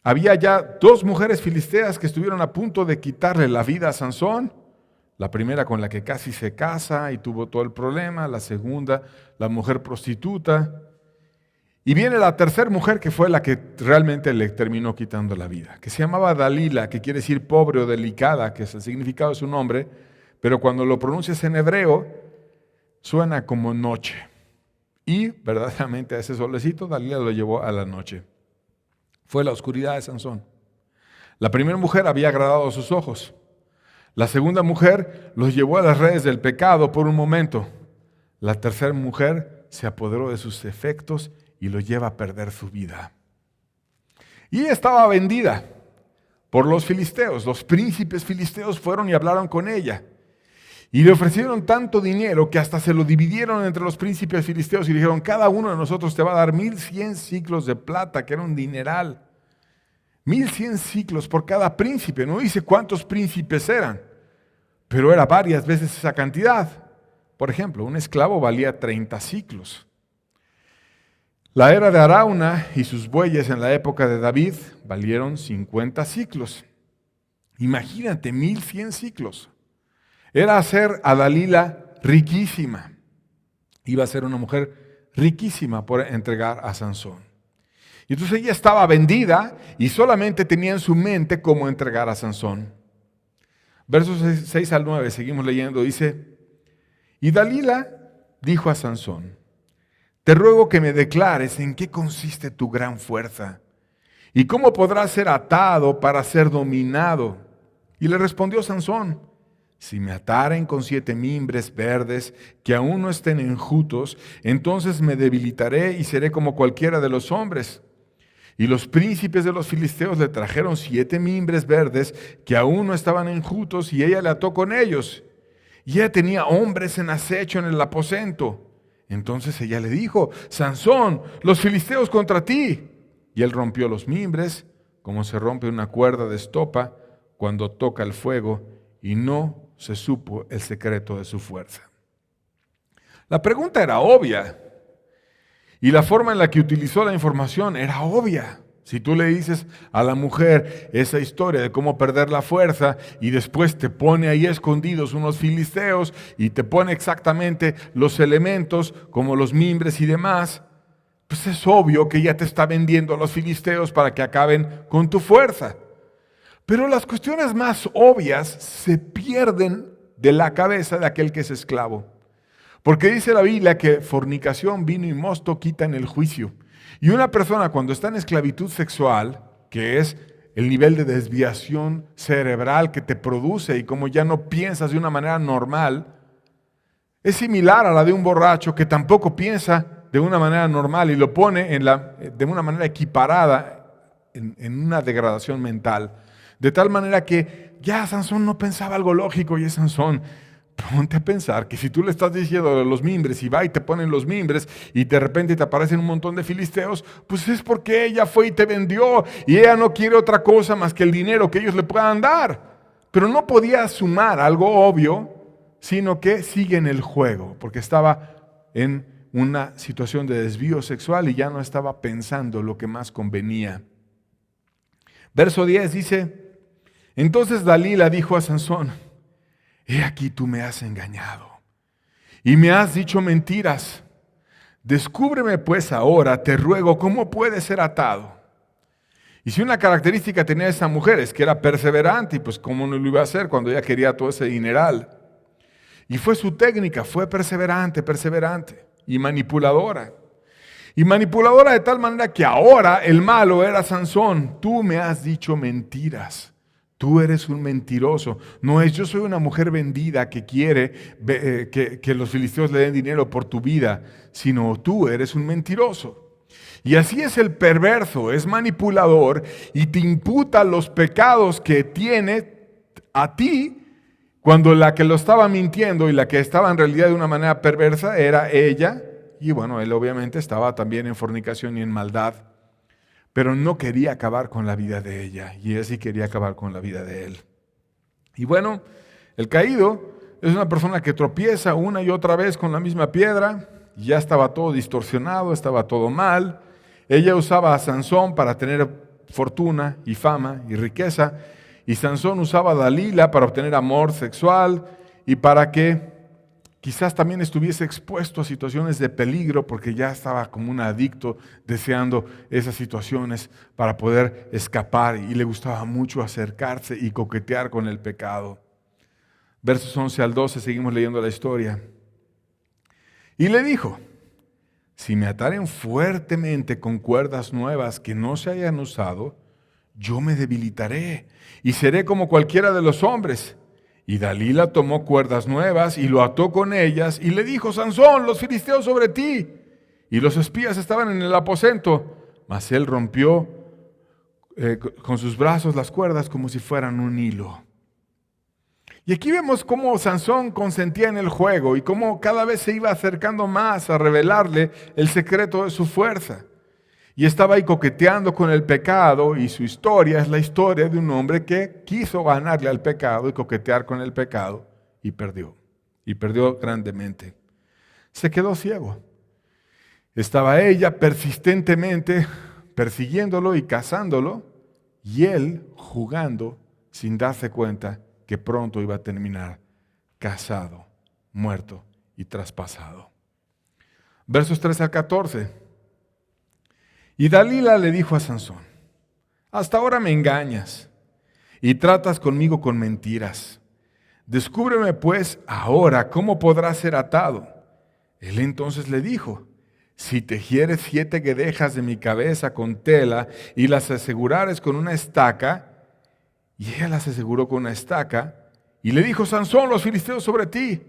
había ya 2 mujeres filisteas que estuvieron a punto de quitarle la vida a Sansón. La primera con la que casi se casa y tuvo todo el problema. La segunda, la mujer prostituta. Y viene la tercera mujer que fue la que realmente le terminó quitando la vida, que se llamaba Dalila, que quiere decir pobre o delicada, que es el significado de su nombre, pero cuando lo pronuncias en hebreo, suena como noche. Y verdaderamente a ese solecito Dalila lo llevó a la noche. Fue la oscuridad de Sansón. La primera mujer había agradado a sus ojos. La segunda mujer los llevó a las redes del pecado por un momento. La tercera mujer se apoderó de sus efectos y lo lleva a perder su vida. Y estaba vendida por los filisteos. Los príncipes filisteos fueron y hablaron con ella. Y le ofrecieron tanto dinero que hasta se lo dividieron entre los príncipes filisteos y dijeron, cada uno de nosotros te va a dar 1100 siclos de plata, que era un dineral. 1100 siclos por cada príncipe. No dice cuántos príncipes eran, pero era varias veces esa cantidad. Por ejemplo, un esclavo valía 30 siclos. La era de Arauna y sus bueyes en la época de David valieron 50 siclos. Imagínate, 1100 siclos. Era hacer a Dalila riquísima. Iba a ser una mujer riquísima por entregar a Sansón. Y entonces ella estaba vendida y solamente tenía en su mente cómo entregar a Sansón. Versos 6 al 9, seguimos leyendo, dice, y Dalila dijo a Sansón, te ruego que me declares en qué consiste tu gran fuerza y cómo podrás ser atado para ser dominado. Y le respondió Sansón, si me ataren con 7 mimbres verdes que aún no estén enjutos, entonces me debilitaré y seré como cualquiera de los hombres. Y los príncipes de los filisteos le trajeron 7 mimbres verdes que aún no estaban enjutos, y ella le ató con ellos. Y ella tenía hombres en acecho en el aposento. Entonces ella le dijo: Sansón, los filisteos contra ti. Y él rompió los mimbres, como se rompe una cuerda de estopa cuando toca el fuego, y no se supo el secreto de su fuerza. La pregunta era obvia. Y la forma en la que utilizó la información era obvia. Si tú le dices a la mujer esa historia de cómo perder la fuerza y después te pone ahí escondidos unos filisteos y te pone exactamente los elementos como los mimbres y demás, pues es obvio que ella te está vendiendo a los filisteos para que acaben con tu fuerza. Pero las cuestiones más obvias se pierden de la cabeza de aquel que es esclavo. Porque dice la Biblia que fornicación, vino y mosto quitan el juicio. Y una persona cuando está en esclavitud sexual, que es el nivel de desviación cerebral que te produce y como ya no piensas de una manera normal, es similar a la de un borracho que tampoco piensa de una manera normal y lo pone de una manera equiparada en una degradación mental. De tal manera que ya Sansón no pensaba algo lógico y es Sansón. Ponte a pensar que si tú le estás diciendo de los mimbres y va y te ponen los mimbres y de repente te aparecen un montón de filisteos, pues es porque ella fue y te vendió y ella no quiere otra cosa más que el dinero que ellos le puedan dar. Pero no podía sumar algo obvio, sino que sigue en el juego, porque estaba en una situación de desvío sexual y ya no estaba pensando lo que más convenía. Verso 10 dice: entonces Dalila dijo a Sansón: he aquí tú me has engañado y me has dicho mentiras. Descúbreme pues ahora, te ruego, cómo puede ser atado. Y si una característica tenía esa mujer es que era perseverante, y pues cómo no lo iba a hacer cuando ella quería todo ese dineral. Y fue su técnica, fue perseverante y manipuladora. Y manipuladora de tal manera que ahora el malo era Sansón. Tú me has dicho mentiras. Tú eres un mentiroso. No es yo soy una mujer vendida que quiere que los filisteos le den dinero por tu vida, sino tú eres un mentiroso. Y así es el perverso, es manipulador y te imputa los pecados que tiene a ti, cuando la que lo estaba mintiendo y la que estaba en realidad de una manera perversa era ella. Y bueno, él obviamente estaba también en fornicación y en maldad. Pero no quería acabar con la vida de ella, y él sí quería acabar con la vida de él. Y bueno, el caído es una persona que tropieza una y otra vez con la misma piedra, y ya estaba todo distorsionado, estaba todo mal. Ella usaba a Sansón para tener fortuna y fama y riqueza, y Sansón usaba a Dalila para obtener amor sexual y para que quizás también estuviese expuesto a situaciones de peligro porque ya estaba como un adicto deseando esas situaciones para poder escapar y le gustaba mucho acercarse y coquetear con el pecado. Versos 11 al 12, seguimos leyendo la historia. Y le dijo: si me ataren fuertemente con cuerdas nuevas que no se hayan usado, yo me debilitaré y seré como cualquiera de los hombres. Y Dalila tomó cuerdas nuevas y lo ató con ellas y le dijo: Sansón, los filisteos sobre ti. Y los espías estaban en el aposento, mas él rompió con sus brazos las cuerdas como si fueran un hilo. Y aquí vemos cómo Sansón consentía en el juego y cómo cada vez se iba acercando más a revelarle el secreto de su fuerza. Y estaba ahí coqueteando con el pecado, y su historia es la historia de un hombre que quiso ganarle al pecado y coquetear con el pecado y perdió grandemente. Se quedó ciego. Estaba ella persistentemente persiguiéndolo y cazándolo, y él jugando sin darse cuenta que pronto iba a terminar cazado, muerto y traspasado. Versos 13 al 14. Y Dalila le dijo a Sansón: hasta ahora me engañas y tratas conmigo con mentiras. Descúbreme pues ahora cómo podrá ser atado. Él entonces le dijo: si tejieres 7 guedejas de mi cabeza con tela y las asegurares con una estaca. Y ella las aseguró con una estaca, y le dijo: Sansón, los filisteos sobre ti.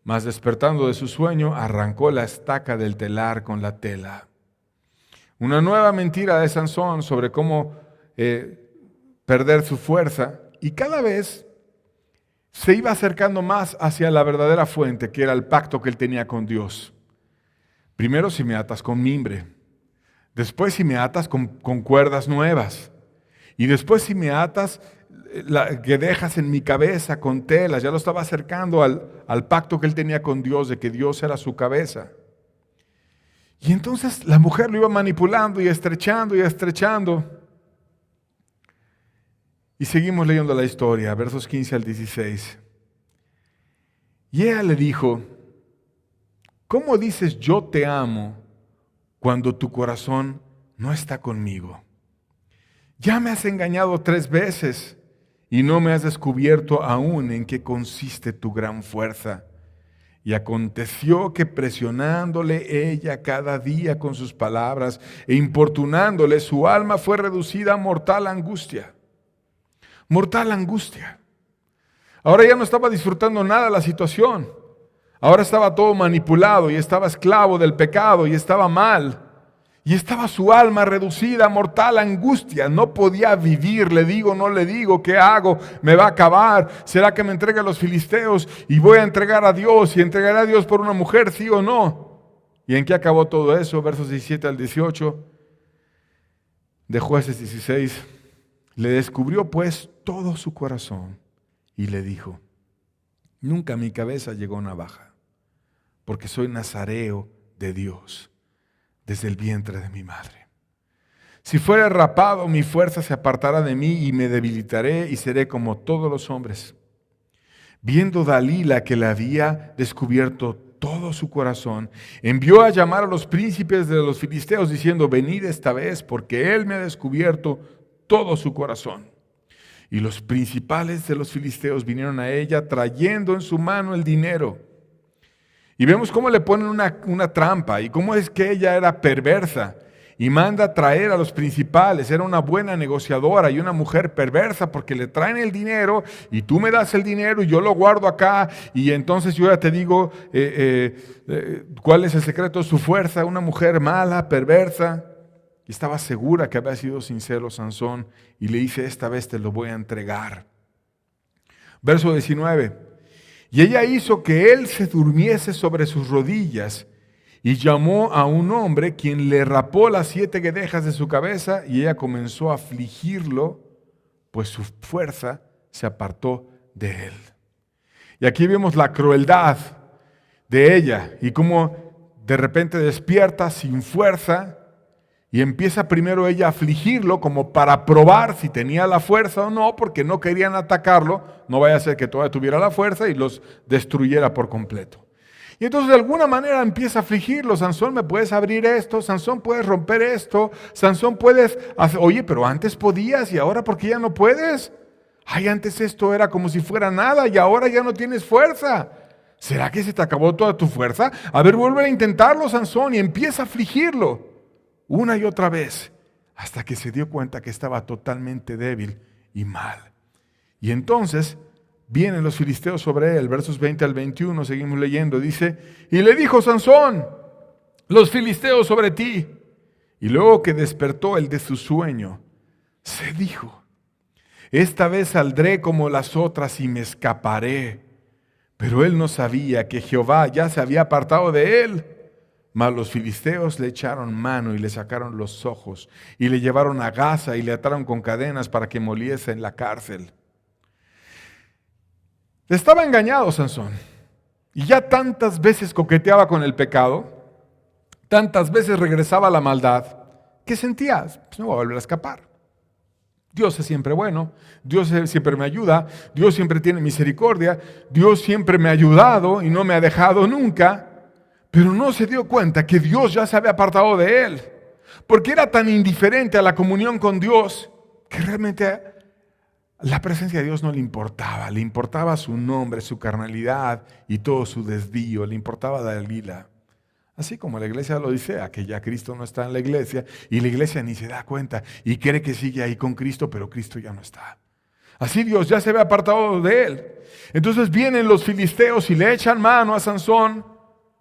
Mas despertando de su sueño, arrancó la estaca del telar con la tela. Una nueva mentira de Sansón sobre cómo perder su fuerza. Y cada vez se iba acercando más hacia la verdadera fuente, que era el pacto que él tenía con Dios. Primero, si me atas con mimbre. Después, si me atas con cuerdas nuevas. Y después, si me atas que dejas en mi cabeza con telas. Ya lo estaba acercando al pacto que él tenía con Dios, de que Dios era su cabeza. Y entonces la mujer lo iba manipulando y estrechando y estrechando. Y seguimos leyendo la historia, versos 15 al 16. Y ella le dijo: ¿cómo dices yo te amo cuando tu corazón no está conmigo? Ya me has engañado 3 veces y no me has descubierto aún en qué consiste tu gran fuerza. Y aconteció que presionándole ella cada día con sus palabras e importunándole, su alma fue reducida a mortal angustia. Mortal angustia. Ahora ya no estaba disfrutando nada la situación. Ahora estaba todo manipulado y estaba esclavo del pecado y estaba mal. Y estaba su alma reducida a mortal angustia. No podía vivir. Le digo, no le digo, ¿qué hago? Me va a acabar. ¿Será que me entregue a los filisteos y voy a entregar a Dios? ¿Y entregaré a Dios por una mujer, sí o no? ¿Y en qué acabó todo eso? Versos 17 al 18 de Jueces 16. Le descubrió pues todo su corazón y le dijo: nunca a mi cabeza llegó navaja, porque soy nazareo de Dios desde el vientre de mi madre. Si fuera rapado, mi fuerza se apartará de mí y me debilitaré y seré como todos los hombres. Viendo Dalila que le había descubierto todo su corazón, envió a llamar a los príncipes de los filisteos diciendo: venid esta vez, porque él me ha descubierto todo su corazón. Y los principales de los filisteos vinieron a ella trayendo en su mano el dinero. Y vemos cómo le ponen una trampa y cómo es que ella era perversa y manda a traer a los principales. Era una buena negociadora y una mujer perversa, porque le traen el dinero y tú me das el dinero y yo lo guardo acá, y entonces yo ya te digo cuál es el secreto de su fuerza. Una mujer mala, perversa. Y estaba segura que había sido sincero Sansón y le dice: esta vez te lo voy a entregar. Verso 19. Y ella hizo que él se durmiese sobre sus rodillas y llamó a un hombre, quien le rapó las 7 guedejas de su cabeza, y ella comenzó a afligirlo, pues su fuerza se apartó de él. Y aquí vemos la crueldad de ella y cómo de repente despierta sin fuerza. Y empieza primero ella a afligirlo como para probar si tenía la fuerza o no, porque no querían atacarlo. No vaya a ser que todavía tuviera la fuerza y los destruyera por completo. Y entonces de alguna manera empieza a afligirlo. Sansón, ¿me puedes abrir esto? Sansón, ¿puedes romper esto? Sansón, ¿puedes hacer? Oye, pero antes podías y ahora ¿por qué ya no puedes? Ay, antes esto era como si fuera nada y ahora ya no tienes fuerza. ¿Será que se te acabó toda tu fuerza? A ver, vuelve a intentarlo, Sansón, y empieza a afligirlo. Una y otra vez, hasta que se dio cuenta que estaba totalmente débil y mal. Y entonces vienen los filisteos sobre él, versos 20 al 21, seguimos leyendo, dice: y le dijo Sansón: los filisteos sobre ti. Y luego que despertó él de su sueño, se dijo: esta vez saldré como las otras y me escaparé. Pero él no sabía que Jehová ya se había apartado de él. Mas los filisteos le echaron mano y le sacaron los ojos y le llevaron a Gaza y le ataron con cadenas para que moliese en la cárcel. Estaba engañado Sansón y ya tantas veces coqueteaba con el pecado, tantas veces regresaba a la maldad, que sentía: pues no voy a volver a escapar. Dios es siempre bueno, Dios siempre me ayuda, Dios siempre tiene misericordia, Dios siempre me ha ayudado y no me ha dejado nunca. Pero no se dio cuenta que Dios ya se había apartado de él, porque era tan indiferente a la comunión con Dios que realmente la presencia de Dios no le importaba su nombre, su carnalidad y todo su desvío, le importaba Dalila. Así como la iglesia lo dice, que ya Cristo no está en la iglesia y la iglesia ni se da cuenta y cree que sigue ahí con Cristo, pero Cristo ya no está. Así Dios ya se había apartado de él. Entonces vienen los filisteos y le echan mano a Sansón,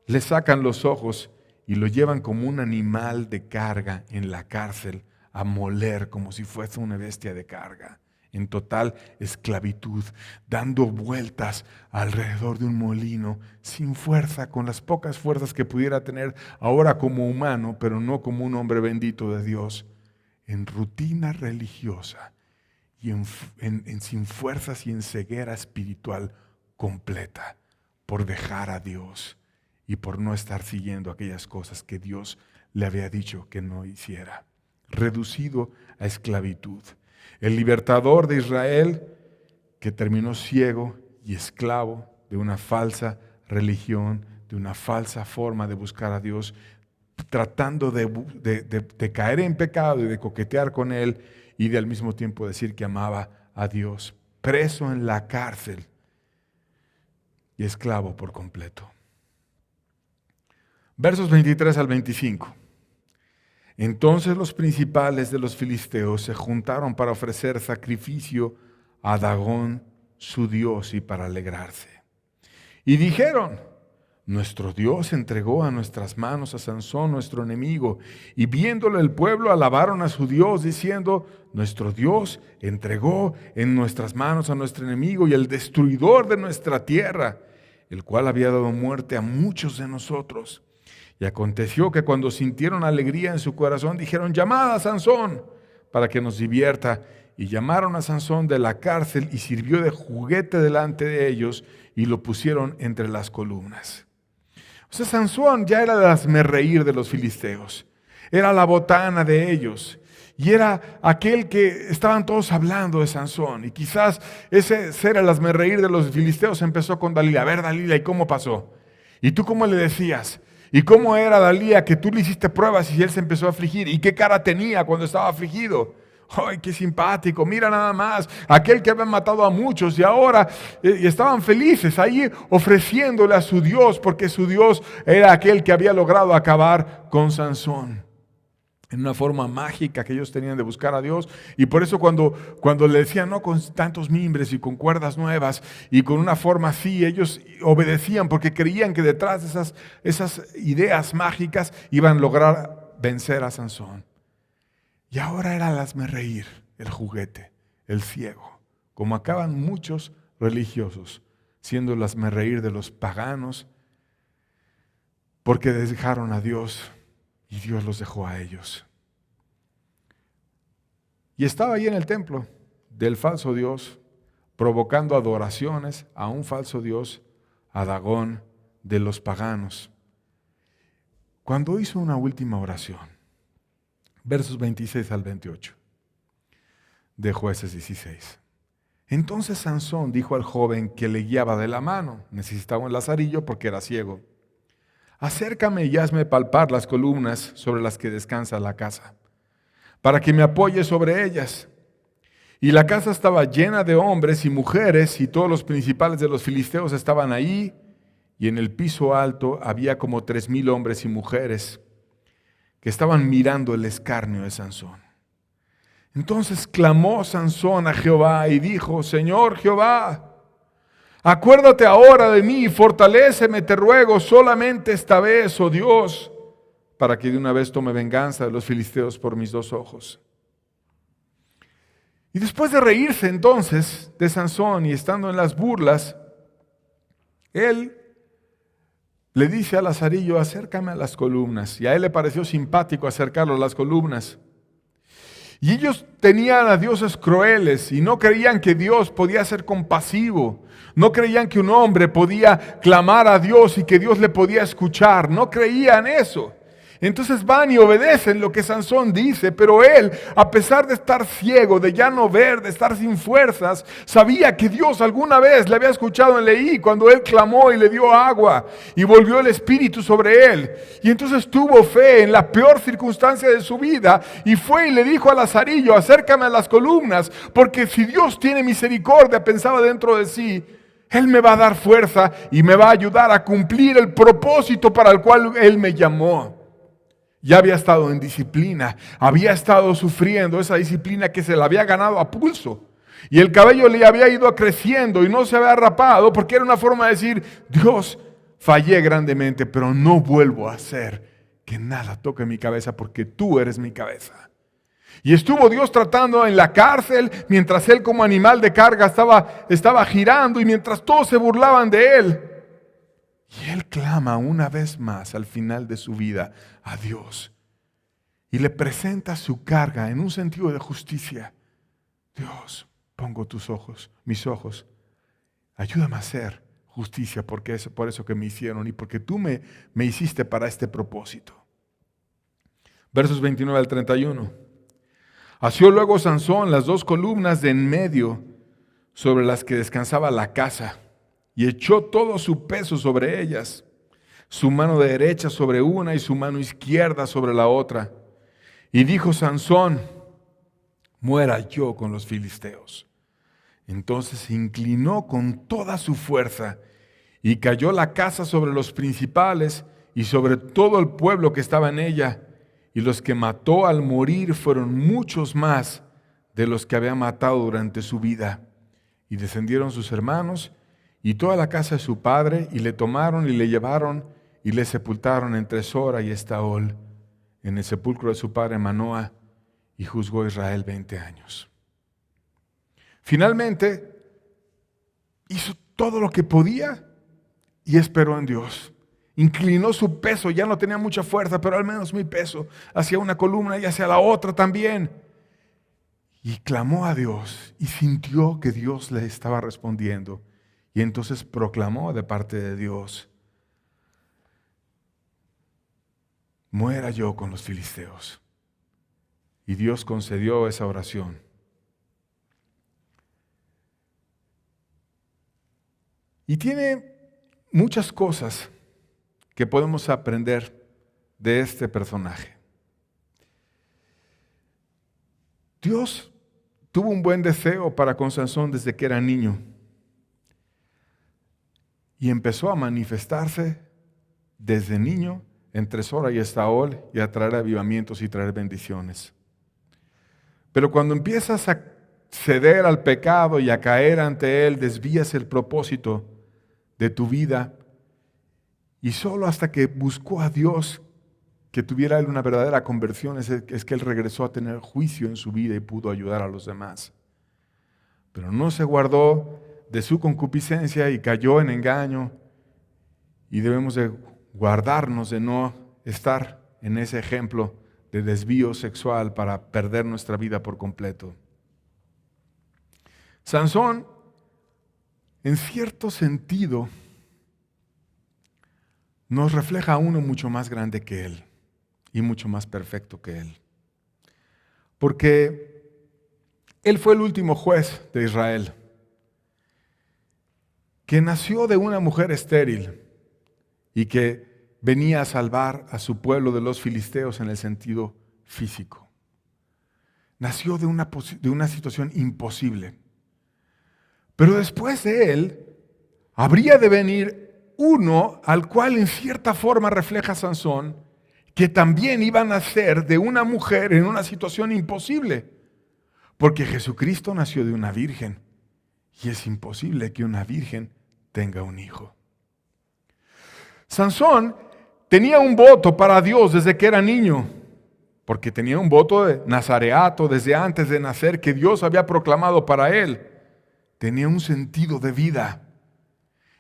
le sacan los ojos y lo llevan como un animal de carga en la cárcel a moler como si fuese una bestia de carga, en total esclavitud, dando vueltas alrededor de un molino, sin fuerza, con las pocas fuerzas que pudiera tener ahora como humano, pero no como un hombre bendito de Dios, en rutina religiosa y sin fuerzas y en ceguera espiritual completa, por dejar a Dios y por no estar siguiendo aquellas cosas que Dios le había dicho que no hiciera. Reducido a esclavitud. El libertador de Israel, que terminó ciego y esclavo de una falsa religión, de una falsa forma de buscar a Dios, tratando de caer en pecado y de coquetear con Él y de al mismo tiempo decir que amaba a Dios, preso en la cárcel y esclavo por completo. Versos 23 al 25. Entonces los principales de los filisteos se juntaron para ofrecer sacrificio a Dagón, su dios, y para alegrarse. Y dijeron: nuestro Dios entregó a nuestras manos a Sansón, nuestro enemigo. Y viéndole el pueblo, alabaron a su Dios, diciendo: nuestro Dios entregó en nuestras manos a nuestro enemigo y el destruidor de nuestra tierra, el cual había dado muerte a muchos de nosotros. Y aconteció que cuando sintieron alegría en su corazón, dijeron: llamad a Sansón para que nos divierta. Y llamaron a Sansón de la cárcel y sirvió de juguete delante de ellos y lo pusieron entre las columnas. O sea, Sansón ya era el hazmerreír de los filisteos, era la botana de ellos y era aquel que estaban todos hablando de Sansón. Y quizás ese ser el hazmerreír de los filisteos empezó con Dalila. A ver, Dalila, ¿y cómo pasó? ¿Y tú cómo le decías? ¿Y cómo era Dalila que tú le hiciste pruebas y él se empezó a afligir? ¿Y qué cara tenía cuando estaba afligido? ¡Ay, qué simpático! Mira nada más, aquel que había matado a muchos y ahora estaban felices ahí ofreciéndole a su Dios, porque su Dios era aquel que había logrado acabar con Sansón. En una forma mágica que ellos tenían de buscar a Dios. Y por eso cuando le decían, no con tantos mimbres y con cuerdas nuevas y con una forma así, ellos obedecían porque creían que detrás de esas ideas mágicas iban a lograr vencer a Sansón. Y ahora era el hazmerreír, el juguete, el ciego, como acaban muchos religiosos, siendo el hazmerreír de los paganos, porque dejaron a Dios y Dios los dejó a ellos. Y estaba ahí en el templo del falso Dios, provocando adoraciones a un falso Dios, a Dagón, de los paganos. Cuando hizo una última oración, versos 26 al 28 de Jueces 16. Entonces Sansón dijo al joven que le guiaba de la mano, necesitaba un lazarillo porque era ciego: acércame y hazme palpar las columnas sobre las que descansa la casa, para que me apoye sobre ellas. Y la casa estaba llena de hombres y mujeres, y todos los principales de los filisteos estaban ahí, y en el piso alto había como 3,000 hombres y mujeres que estaban mirando el escarnio de Sansón. Entonces clamó Sansón a Jehová y dijo: Señor Jehová, acuérdate ahora de mí y fortaléceme, te ruego, solamente esta vez, oh Dios, para que de una vez tome venganza de los filisteos por mis 2 ojos. Y después de reírse entonces de Sansón y estando en las burlas, él le dice a Lazarillo: acércame a las columnas. Y a él le pareció simpático acercarlo a las columnas. Y ellos tenían a dioses crueles y no creían que Dios podía ser compasivo. No creían que un hombre podía clamar a Dios y que Dios le podía escuchar. No creían eso. Entonces van y obedecen lo que Sansón dice, pero él, a pesar de estar ciego, de ya no ver, de estar sin fuerzas, sabía que Dios alguna vez le había escuchado en Leí cuando él clamó y le dio agua y volvió el Espíritu sobre él. Y entonces tuvo fe en la peor circunstancia de su vida y fue y le dijo a Lazarillo: acércame a las columnas, porque si Dios tiene misericordia, pensaba dentro de sí, Él me va a dar fuerza y me va a ayudar a cumplir el propósito para el cual Él me llamó. Ya había estado en disciplina, había estado sufriendo esa disciplina que se la había ganado a pulso. Y el cabello le había ido creciendo y no se había rapado porque era una forma de decir: Dios, fallé grandemente, pero no vuelvo a hacer que nada toque mi cabeza porque tú eres mi cabeza. Y estuvo Dios tratando en la cárcel mientras él como animal de carga estaba girando y mientras todos se burlaban de él. Y él clama una vez más al final de su vida a Dios y le presenta su carga en un sentido de justicia. Dios, pongo mis ojos, ayúdame a hacer justicia porque es por eso que me hicieron y porque tú me hiciste para este propósito. Versos 29 al 31. Asió luego Sansón las 2 columnas de en medio sobre las que descansaba la casa y echó todo su peso sobre ellas, su mano derecha sobre una y su mano izquierda sobre la otra. Y dijo Sansón, muera yo con los filisteos. Entonces se inclinó con toda su fuerza y cayó la casa sobre los principales y sobre todo el pueblo que estaba en ella. Y los que mató al morir fueron muchos más de los que había matado durante su vida. Y descendieron sus hermanos y toda la casa de su padre, y le tomaron y le llevaron y le sepultaron entre Sora y Estaol, en el sepulcro de su padre Manoah, y juzgó a Israel 20 años. Finalmente, hizo todo lo que podía y esperó en Dios. Inclinó su peso, ya no tenía mucha fuerza, pero al menos mi peso, hacia una columna y hacia la otra también. Y clamó a Dios y sintió que Dios le estaba respondiendo. Y entonces proclamó de parte de Dios, muera yo con los filisteos. Y Dios concedió esa oración. Y tiene muchas cosas que podemos aprender de este personaje. Dios tuvo un buen deseo para con Sansón desde que era niño y empezó a manifestarse desde niño entre Sora y Estaol y a traer avivamientos y traer bendiciones. Pero cuando empiezas a ceder al pecado y a caer ante él, desvías el propósito de tu vida. Y solo hasta que buscó a Dios que tuviera él una verdadera conversión es que él regresó a tener juicio en su vida y pudo ayudar a los demás. Pero no se guardó de su concupiscencia y cayó en engaño. Y debemos de guardarnos de no estar en ese ejemplo de desvío sexual para perder nuestra vida por completo. Sansón, en cierto sentido, nos refleja a uno mucho más grande que él y mucho más perfecto que él. Porque él fue el último juez de Israel, que nació de una mujer estéril y que venía a salvar a su pueblo de los filisteos en el sentido físico. Nació de una situación imposible. Pero después de él, habría de venir uno al cual en cierta forma refleja Sansón, que también iba a nacer de una mujer en una situación imposible. Porque Jesucristo nació de una virgen y es imposible que una virgen tenga un hijo. Sansón tenía un voto para Dios desde que era niño, porque tenía un voto de nazareato desde antes de nacer que Dios había proclamado para él. Tenía un sentido de vida.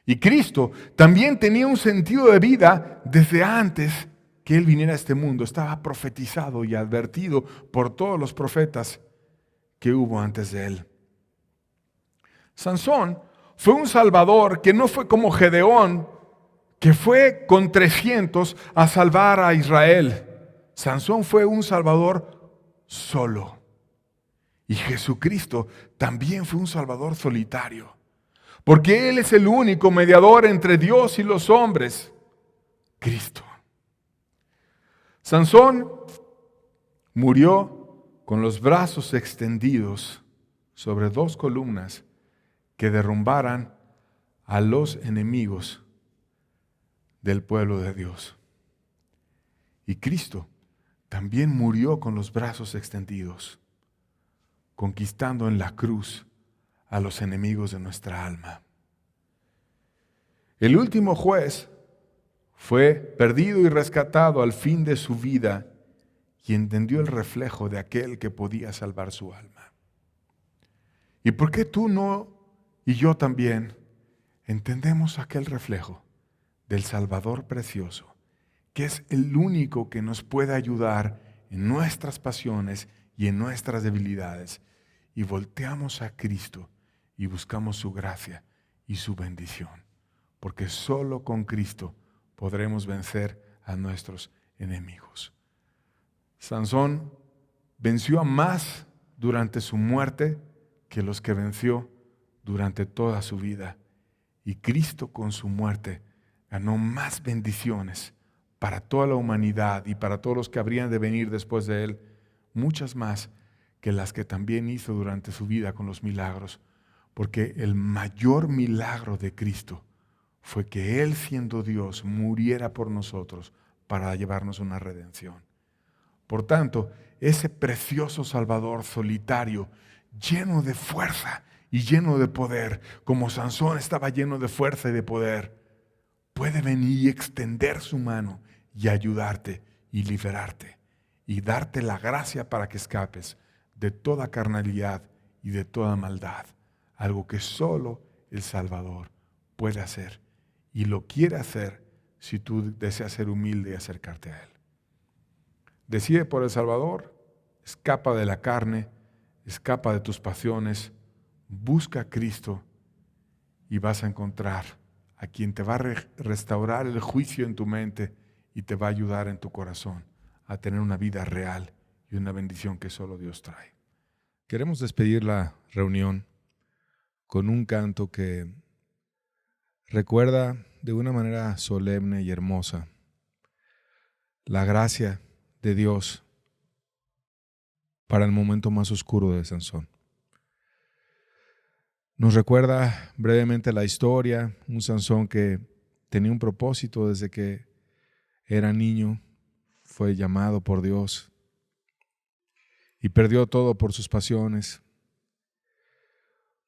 Y Cristo también tenía un sentido de vida desde antes que Él viniera a este mundo. Estaba profetizado y advertido por todos los profetas que hubo antes de Él. Sansón fue un salvador que no fue como Gedeón, que fue con 300 a salvar a Israel. Sansón fue un salvador solo. Y Jesucristo también fue un salvador solitario. Porque Él es el único mediador entre Dios y los hombres, Cristo. Sansón murió con los brazos extendidos sobre 2 columnas que derrumbaran a los enemigos del pueblo de Dios. Y Cristo también murió con los brazos extendidos, conquistando en la cruz a los enemigos de nuestra alma. El último juez Fue perdido y rescatado al fin de su vida y entendió el reflejo de aquel que podía salvar su alma. ¿Y por qué tú no y yo también entendemos aquel reflejo del Salvador precioso, que es el único que nos puede ayudar en nuestras pasiones y en nuestras debilidades, y volteamos a Cristo y buscamos su gracia y su bendición? Porque solo con Cristo podremos vencer a nuestros enemigos. Sansón venció a más durante su muerte que los que venció durante toda su vida. Y Cristo con su muerte ganó más bendiciones para toda la humanidad y para todos los que habrían de venir después de él, muchas más que las que también hizo durante su vida con los milagros. Porque el mayor milagro de Cristo fue que Él, siendo Dios, muriera por nosotros para llevarnos una redención. Por tanto, ese precioso Salvador solitario, lleno de fuerza y lleno de poder, como Sansón estaba lleno de fuerza y de poder, puede venir y extender su mano y ayudarte y liberarte y darte la gracia para que escapes de toda carnalidad y de toda maldad. Algo que solo el Salvador puede hacer y lo quiere hacer si tú deseas ser humilde y acercarte a Él. Decide por el Salvador, escapa de la carne, escapa de tus pasiones, busca a Cristo y vas a encontrar a quien te va a restaurar el juicio en tu mente y te va a ayudar en tu corazón a tener una vida real y una bendición que solo Dios trae. Queremos despedir la reunión con un canto que recuerda de una manera solemne y hermosa la gracia de Dios para el momento más oscuro de Sansón. Nos recuerda brevemente la historia, un Sansón que tenía un propósito desde que era niño, fue llamado por Dios y perdió todo por sus pasiones.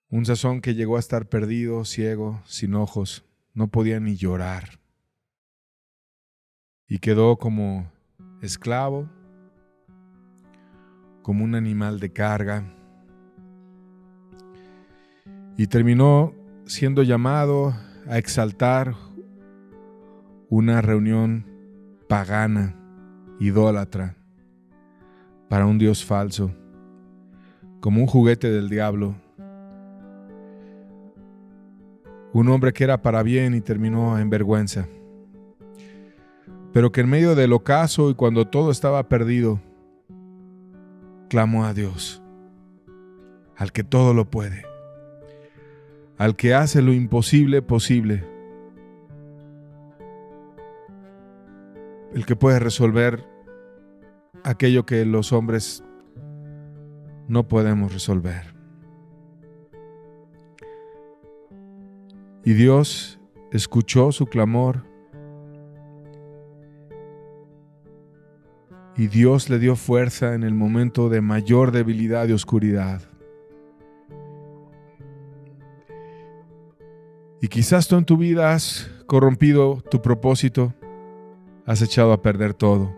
Un Sansón que llegó a estar perdido, ciego, sin ojos, no podía ni llorar y quedó como esclavo, como un animal de carga, y terminó siendo llamado a exaltar una reunión pagana, idólatra, para un Dios falso, como un juguete del diablo. Un hombre que era para bien y terminó en vergüenza, pero que en medio del ocaso y cuando todo estaba perdido, clamó a Dios, al que todo lo puede, al que hace lo imposible posible, el que puede resolver aquello que los hombres no podemos resolver. Y Dios escuchó su clamor y Dios le dio fuerza en el momento de mayor debilidad y oscuridad. Y quizás tú en tu vida has corrompido tu propósito, has echado a perder todo,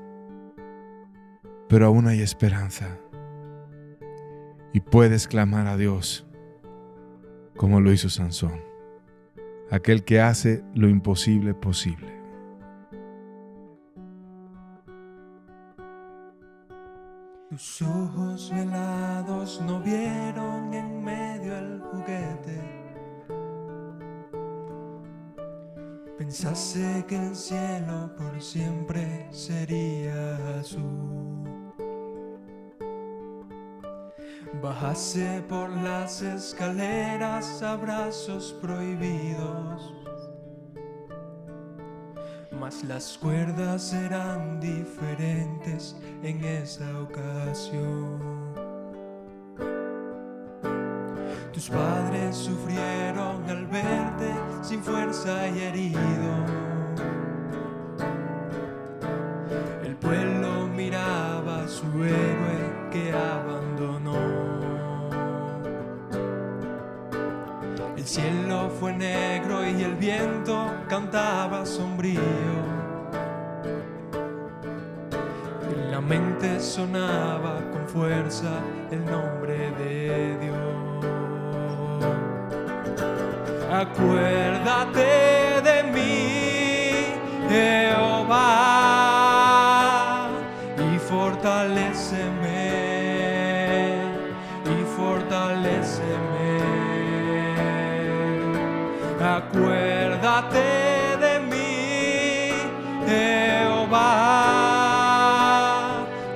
pero aún hay esperanza y puedes clamar a Dios como lo hizo Sansón, aquel que hace lo imposible posible. Tus ojos velados no vieron en medio el juguete. Pensaste que el cielo por siempre sería azul. Bajaste por las escaleras a brazos prohibidos, mas las cuerdas eran diferentes en esa ocasión. Tus padres sufrieron al verte sin fuerza y herido. El pueblo miraba a su héroe que abandonó. El cielo fue negro y el viento cantaba sombrío. mente sonaba con fuerza el nombre de Dios. Acuérdate de mí, Jehová, y fortaléceme, y fortaléceme. Acuérdate de mí, Jehová,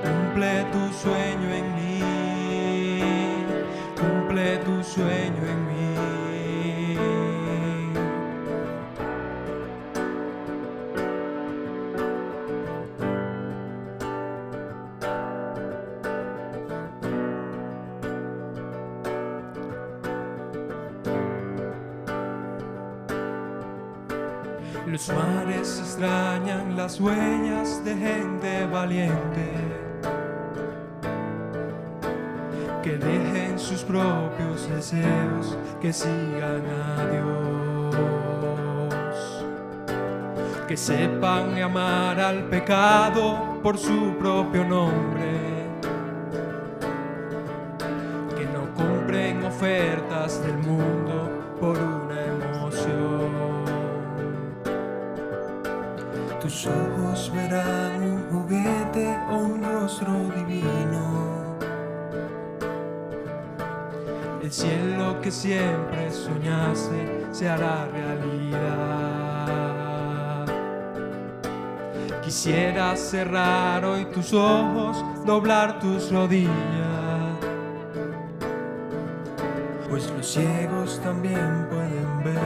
cumple tu sueño en mí, cumple tu sueño en mí. Los mares extrañan las huellas de gente valiente que dejen sus propios deseos, que sigan a Dios, que sepan amar al pecado por su propio nombre, que no compren ofertas del mundo por una emoción. Tus ojos verán un juguete o un rostro divino. El cielo que siempre soñaste se hará realidad. Quisiera cerrar hoy tus ojos, doblar tus rodillas, pues los ciegos también pueden ver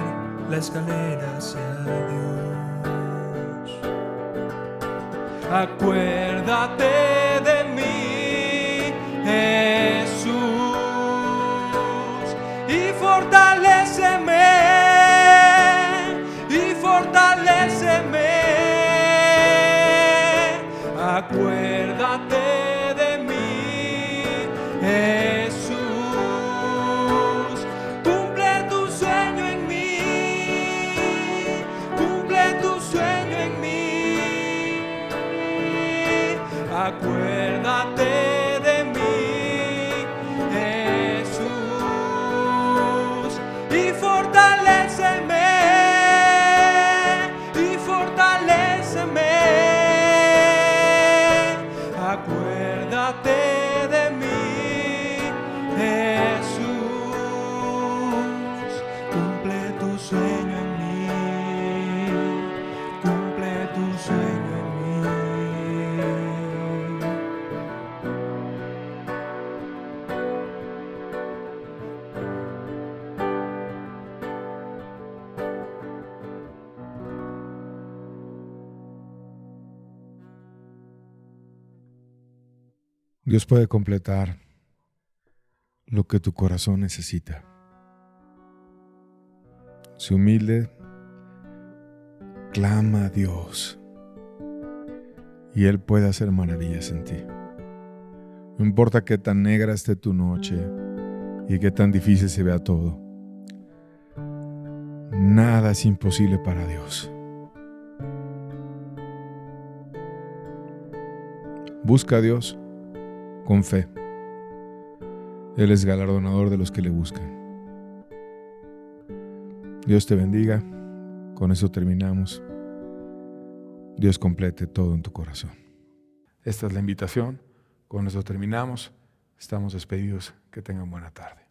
la escalera hacia Dios. Acuérdate de mí, Jesús, y fortaléceme, y fortaléceme. Acuérdate de mí, Jesús, cumple tu sueño en mí, cumple tu sueño en mí. Acuérdate de mí, Jesús, y fortaléceme, y fortaléceme. Acuérdate de mí, Jesús, cumple tu sueño en mí, cumple tu sueño en mí. Dios puede completar lo que tu corazón necesita. Sé humilde, clama a Dios y Él puede hacer maravillas en ti. No importa qué tan negra esté tu noche y qué tan difícil se vea todo. Nada es imposible para Dios. Busca a Dios con fe. Él es galardonador de los que le buscan. Dios te bendiga. Con eso terminamos. Dios complete todo en tu corazón. Esta es la invitación. Con eso terminamos. Estamos despedidos. Que tengan buena tarde.